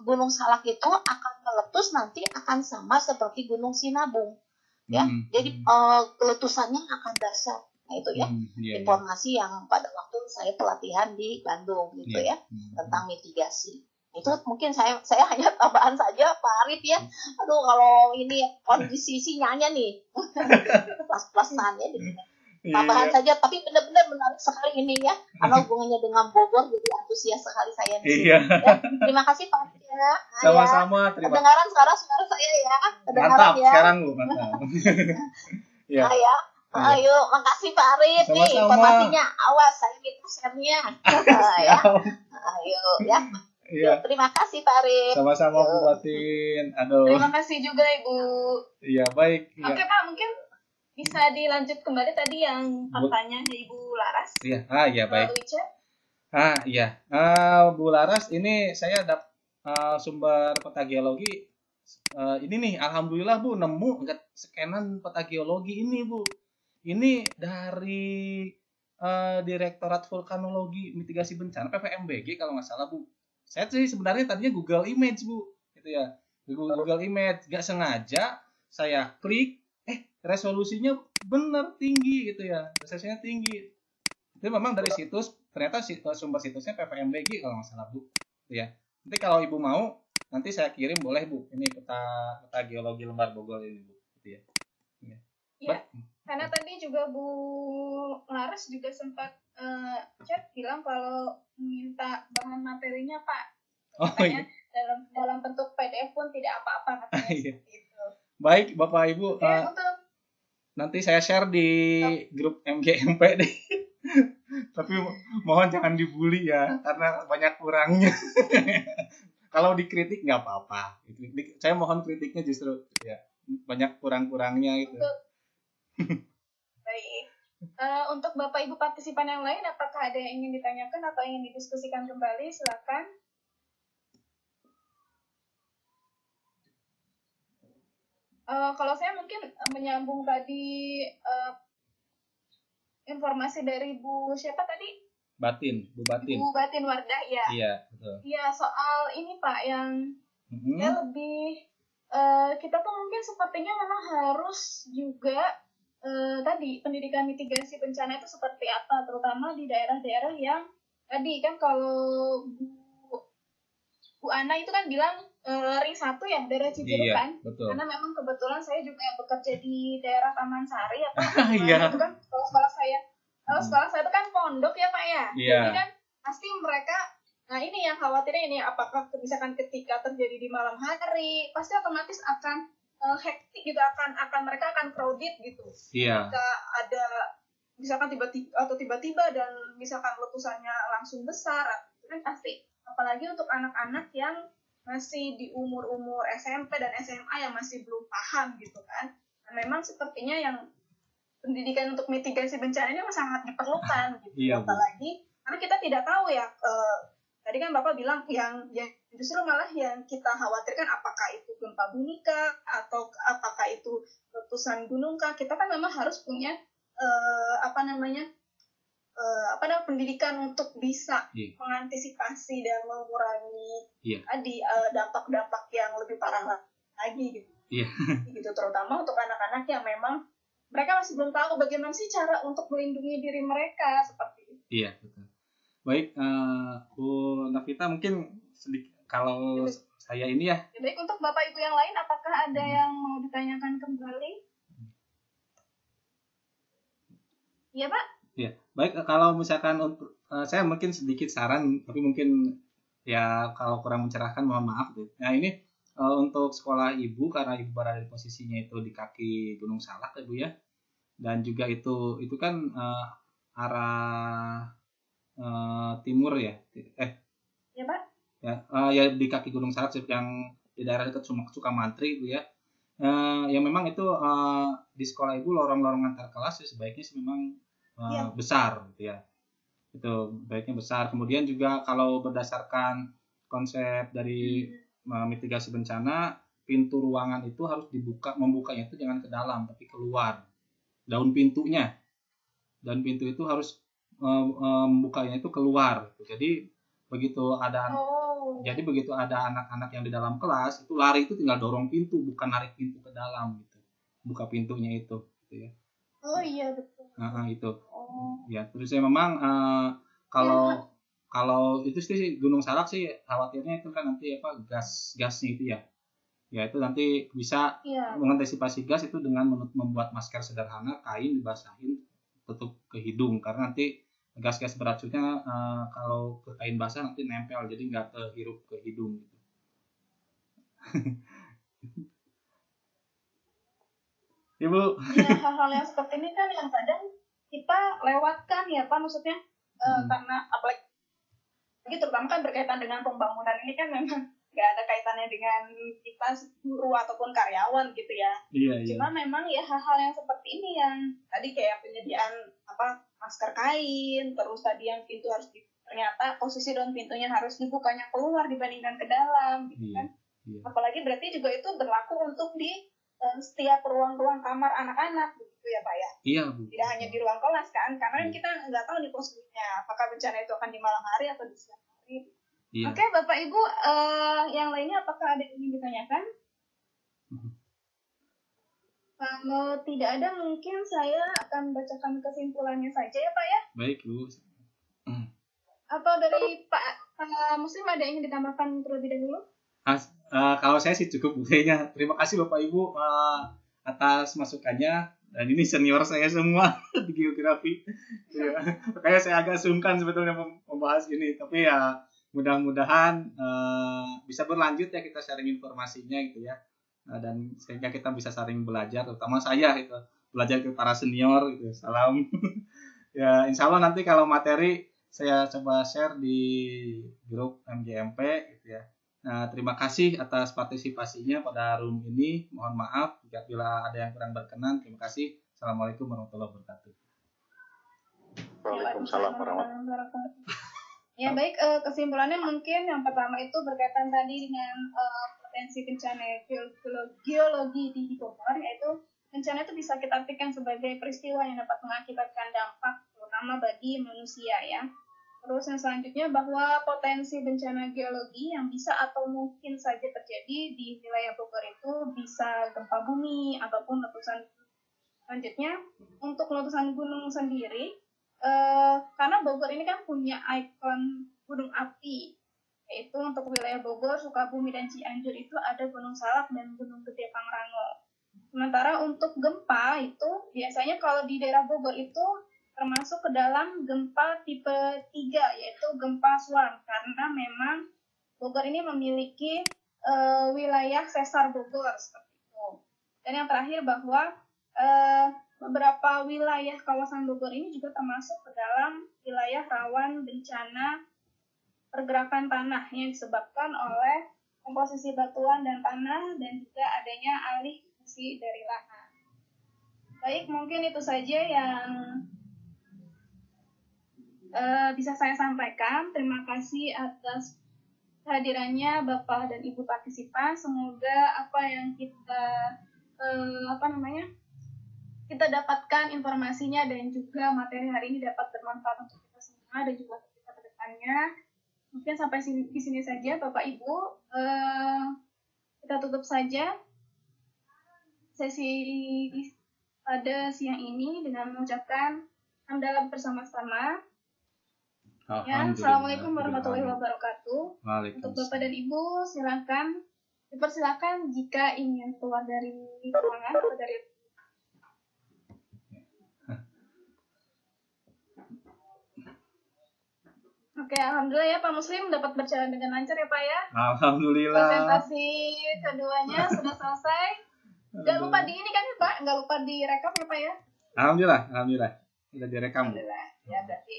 Gunung Salak itu akan meletus nanti akan sama seperti Gunung Sinabung, ya. Jadi letusannya akan dahsyat. Nah itu ya informasi yang pada waktu saya pelatihan di Bandung gitu ya tentang mitigasi. Itu mungkin saya hanya tambahan saja Pak Arif ya. Aduh kalau ini kondisi sinyalnya nih plus-plusan ya begini. Tambahan saja, tapi benar-benar menarik sekali ini ya, karena hubungannya dengan Bogor, jadi antusias sekali saya di sini. Ya, terima kasih Pak ya. Sama-sama. Terima. Kedengaran sekarang suara saya ya. Mantap ya. Sekarang Bu, mantap. Ayo, makasih Pak Arif nih informasinya. Awas, saya minta share-nya. Ya. Ayo ya. Terima kasih Pak Arif. Sama-sama Bu Batin. Aduh. Terima kasih juga Ibu. Iya, baik. Oke Pak, mungkin bisa dilanjut kembali tadi yang pertanyaan Ibu Laras. Iya, baik. Bu Laras, ini saya ada sumber peta geologi. Ini nih, alhamdulillah Bu, nemu scanan peta geologi ini Bu. Ini dari Direktorat Vulkanologi Mitigasi Bencana PVMBG kalau nggak salah Bu. Saya sih sebenarnya tadinya Google Image Bu, gitu ya. Google Image, nggak sengaja saya klik. Resolusinya benar tinggi gitu ya, resolusinya tinggi. Itu memang dari situs, ternyata sumber situsnya PVMBG kalau nggak salah Bu. Ya. Nanti kalau Ibu mau, nanti saya kirim boleh Bu. Ini peta geologi Lembar Bogor ini Bu. Gitu ya. Iya. Karena tadi juga Bu Laras juga sempat chat bilang kalau minta bahan materinya Pak. Katanya dalam bentuk PDF pun tidak apa-apa katanya. Gitu. Baik Bapak Ibu. Nanti saya share di grup MGMP deh. Tapi mohon jangan dibully ya, karena banyak kurangnya. Kalau dikritik nggak apa-apa. Saya mohon kritiknya justru ya banyak kurang-kurangnya itu. Baik. Untuk Bapak Ibu partisipan yang lain, apakah ada yang ingin ditanyakan atau ingin didiskusikan kembali? Silakan. Kalau saya mungkin menyambung tadi informasi dari Bu siapa tadi? Bu Batin. Bu Batin Wardah ya. Iya, betul. Iya, soal ini Pak yang ya lebih kita tuh mungkin sepertinya memang harus juga tadi pendidikan mitigasi bencana itu seperti apa, terutama di daerah-daerah yang tadi kan kalau Bu Ana itu kan bilang ring 1 ya, daerah Cijeruk kan. Betul. Karena memang kebetulan saya juga bekerja di daerah Taman Sari ya Pak. Iya. Itu kan kalau sekolah saya itu kan pondok ya Pak ya. Jadi kan pasti mereka, nah ini yang khawatirnya ini, apakah misalkan ketika terjadi di malam hari, pasti otomatis akan hektik gitu, mereka akan crowded gitu. Iya. Jika ada misalkan tiba-tiba dan misalkan letusannya langsung besar, itu kan pasti. Apalagi untuk anak-anak yang masih di umur-umur SMP dan SMA yang masih belum paham gitu kan. Nah, memang sepertinya yang pendidikan untuk mitigasi bencana ini sangat diperlukan gitu. Iya, apalagi karena kita tidak tahu ya, tadi kan Bapak bilang yang justru malah yang kita khawatirkan apakah itu gempa bumi kah atau apakah itu letusan gunung kah. Kita kan memang harus punya pendidikan untuk bisa mengantisipasi dan mengurangi dampak-dampak yang lebih parah lagi gitu. Gitu terutama untuk anak-anak yang memang mereka masih belum tahu bagaimana sih cara untuk melindungi diri mereka seperti itu. Iya, betul. Baik, Bu Navita, mungkin sedikit kalau saya ini ya. Baik, untuk Bapak Ibu yang lain apakah ada yang mau ditanyakan kembali? Iya, Pak? Iya. Baik, kalau misalkan untuk saya mungkin sedikit saran, tapi mungkin ya kalau kurang mencerahkan mohon maaf tuh. Nah, ini untuk sekolah Ibu, karena Ibu berada di posisinya itu di kaki Gunung Salak ya Bu ya. Dan juga itu kan arah timur ya. Ya Pak. Ya di kaki Gunung Salak yang di daerah dekat Sukamantri Bu ya. Yang memang itu di sekolah Ibu lorong-lorong antar kelas ya sebaiknya sih memang besar gitu ya. Itu baiknya besar. Kemudian juga kalau berdasarkan konsep dari mitigasi bencana, pintu ruangan itu harus membukanya itu jangan ke dalam tapi keluar. Daun pintu itu harus membukanya itu keluar. Jadi begitu ada anak-anak yang di dalam kelas itu lari itu tinggal dorong pintu, bukan narik pintu ke dalam gitu. Buka pintunya itu gitu ya. Oh iya betul. Itu. Ya, terus saya memang kalau itu sih Gunung Salak sih khawatirnya itu kan nanti gasnya itu ya. Ya itu nanti bisa mengantisipasi gas itu dengan membuat masker sederhana, kain dibasahin tutup ke hidung karena nanti gas-gas beracunnya kalau ke kain basah nanti nempel jadi nggak kehirup ke hidung gitu. Ibu. Ya hal-hal yang seperti ini kan yang kadang kita lewatkan ya Pak, maksudnya karena apalagi terutama kan berkaitan dengan pembangunan ini kan memang nggak ada kaitannya dengan kita guru ataupun karyawan gitu ya. Cuma memang ya hal-hal yang seperti ini yang tadi kayak penyediaan masker kain, terus tadi yang pintu harus ternyata posisi daun pintunya harus dibukanya keluar dibandingkan ke dalam gitu kan. Apalagi berarti juga itu berlaku untuk di setiap ruang-ruang kamar anak-anak gitu ya Pak ya. Iya Bu. Tidak hanya di ruang kelas kan, karena kan kita nggak tahu nih posisinya apakah bencana itu akan di malam hari atau di siang hari. Oke, Bapak Ibu, yang lainnya apakah ada yang ingin ditanyakan? Kalau tidak ada, mungkin saya akan bacakan kesimpulannya saja ya Pak ya. Baik Bu. Atau dari Pak Muslim ada yang ingin ditambahkan terlebih dahulu? Kalau saya sih cukup Bu kayaknya. Terima kasih Bapak Ibu atas masukannya. Dan ini senior saya semua di geografi. Makanya saya agak sungkan sebetulnya membahas ini. Tapi ya mudah-mudahan bisa berlanjut ya kita sharing informasinya gitu ya. Dan sehingga kita bisa saling belajar, terutama saya gitu. Belajar ke para senior gitu. Salam. Ya insya Allah nanti kalau materi saya coba share di grup MGMP gitu ya. Nah, terima kasih atas partisipasinya pada room ini. Mohon maaf bila ada yang kurang berkenan. Terima kasih. Assalamualaikum warahmatullahi wabarakatuh. Waalaikumsalam warahmatullahi wabarakatuh. Ya baik, kesimpulannya mungkin yang pertama itu berkaitan tadi dengan potensi bencana geologi di Bogor, yaitu bencana itu bisa kita artikan sebagai peristiwa yang dapat mengakibatkan dampak terutama bagi manusia ya. Terus yang selanjutnya bahwa potensi bencana geologi yang bisa atau mungkin saja terjadi di wilayah Bogor itu bisa gempa bumi ataupun letusan. Selanjutnya untuk letusan gunung sendiri, karena Bogor ini kan punya ikon gunung api, yaitu untuk wilayah Bogor, Sukabumi, dan Cianjur itu ada Gunung Salak dan Gunung Gede Pangrango. Sementara untuk gempa itu biasanya kalau di daerah Bogor itu termasuk ke dalam gempa tipe 3, yaitu gempa Swarm, karena memang Bogor ini memiliki wilayah sesar Bogor seperti itu. Dan yang terakhir bahwa beberapa wilayah kawasan Bogor ini juga termasuk ke dalam wilayah rawan bencana pergerakan tanah yang disebabkan oleh komposisi batuan dan tanah dan juga adanya alih fungsi dari lahan. Baik, mungkin itu saja yang bisa saya sampaikan. Terima kasih atas kehadirannya Bapak dan Ibu partisipan. Semoga apa yang kita kita dapatkan informasinya dan juga materi hari ini dapat bermanfaat untuk kita semua dan juga untuk kita ke depannya. Mungkin sampai di sini saja Bapak Ibu. Kita tutup saja sesi pada siang ini dengan mengucapkan hamdalah bersama-sama. Ya, Assalamualaikum warahmatullahi wabarakatuh. Untuk Bapak dan Ibu, dipersilakan jika ingin keluar dari ruangan atau dari. Oke, alhamdulillah ya Pak Muslim dapat berjalan dengan lancar ya Pak ya. Alhamdulillah. Presentasi keduanya sudah selesai. Nggak lupa di ini kan ya Pak, nggak lupa direkam ya Pak ya. Alhamdulillah. Sudah direkam. Alhamdulillah. Ya berarti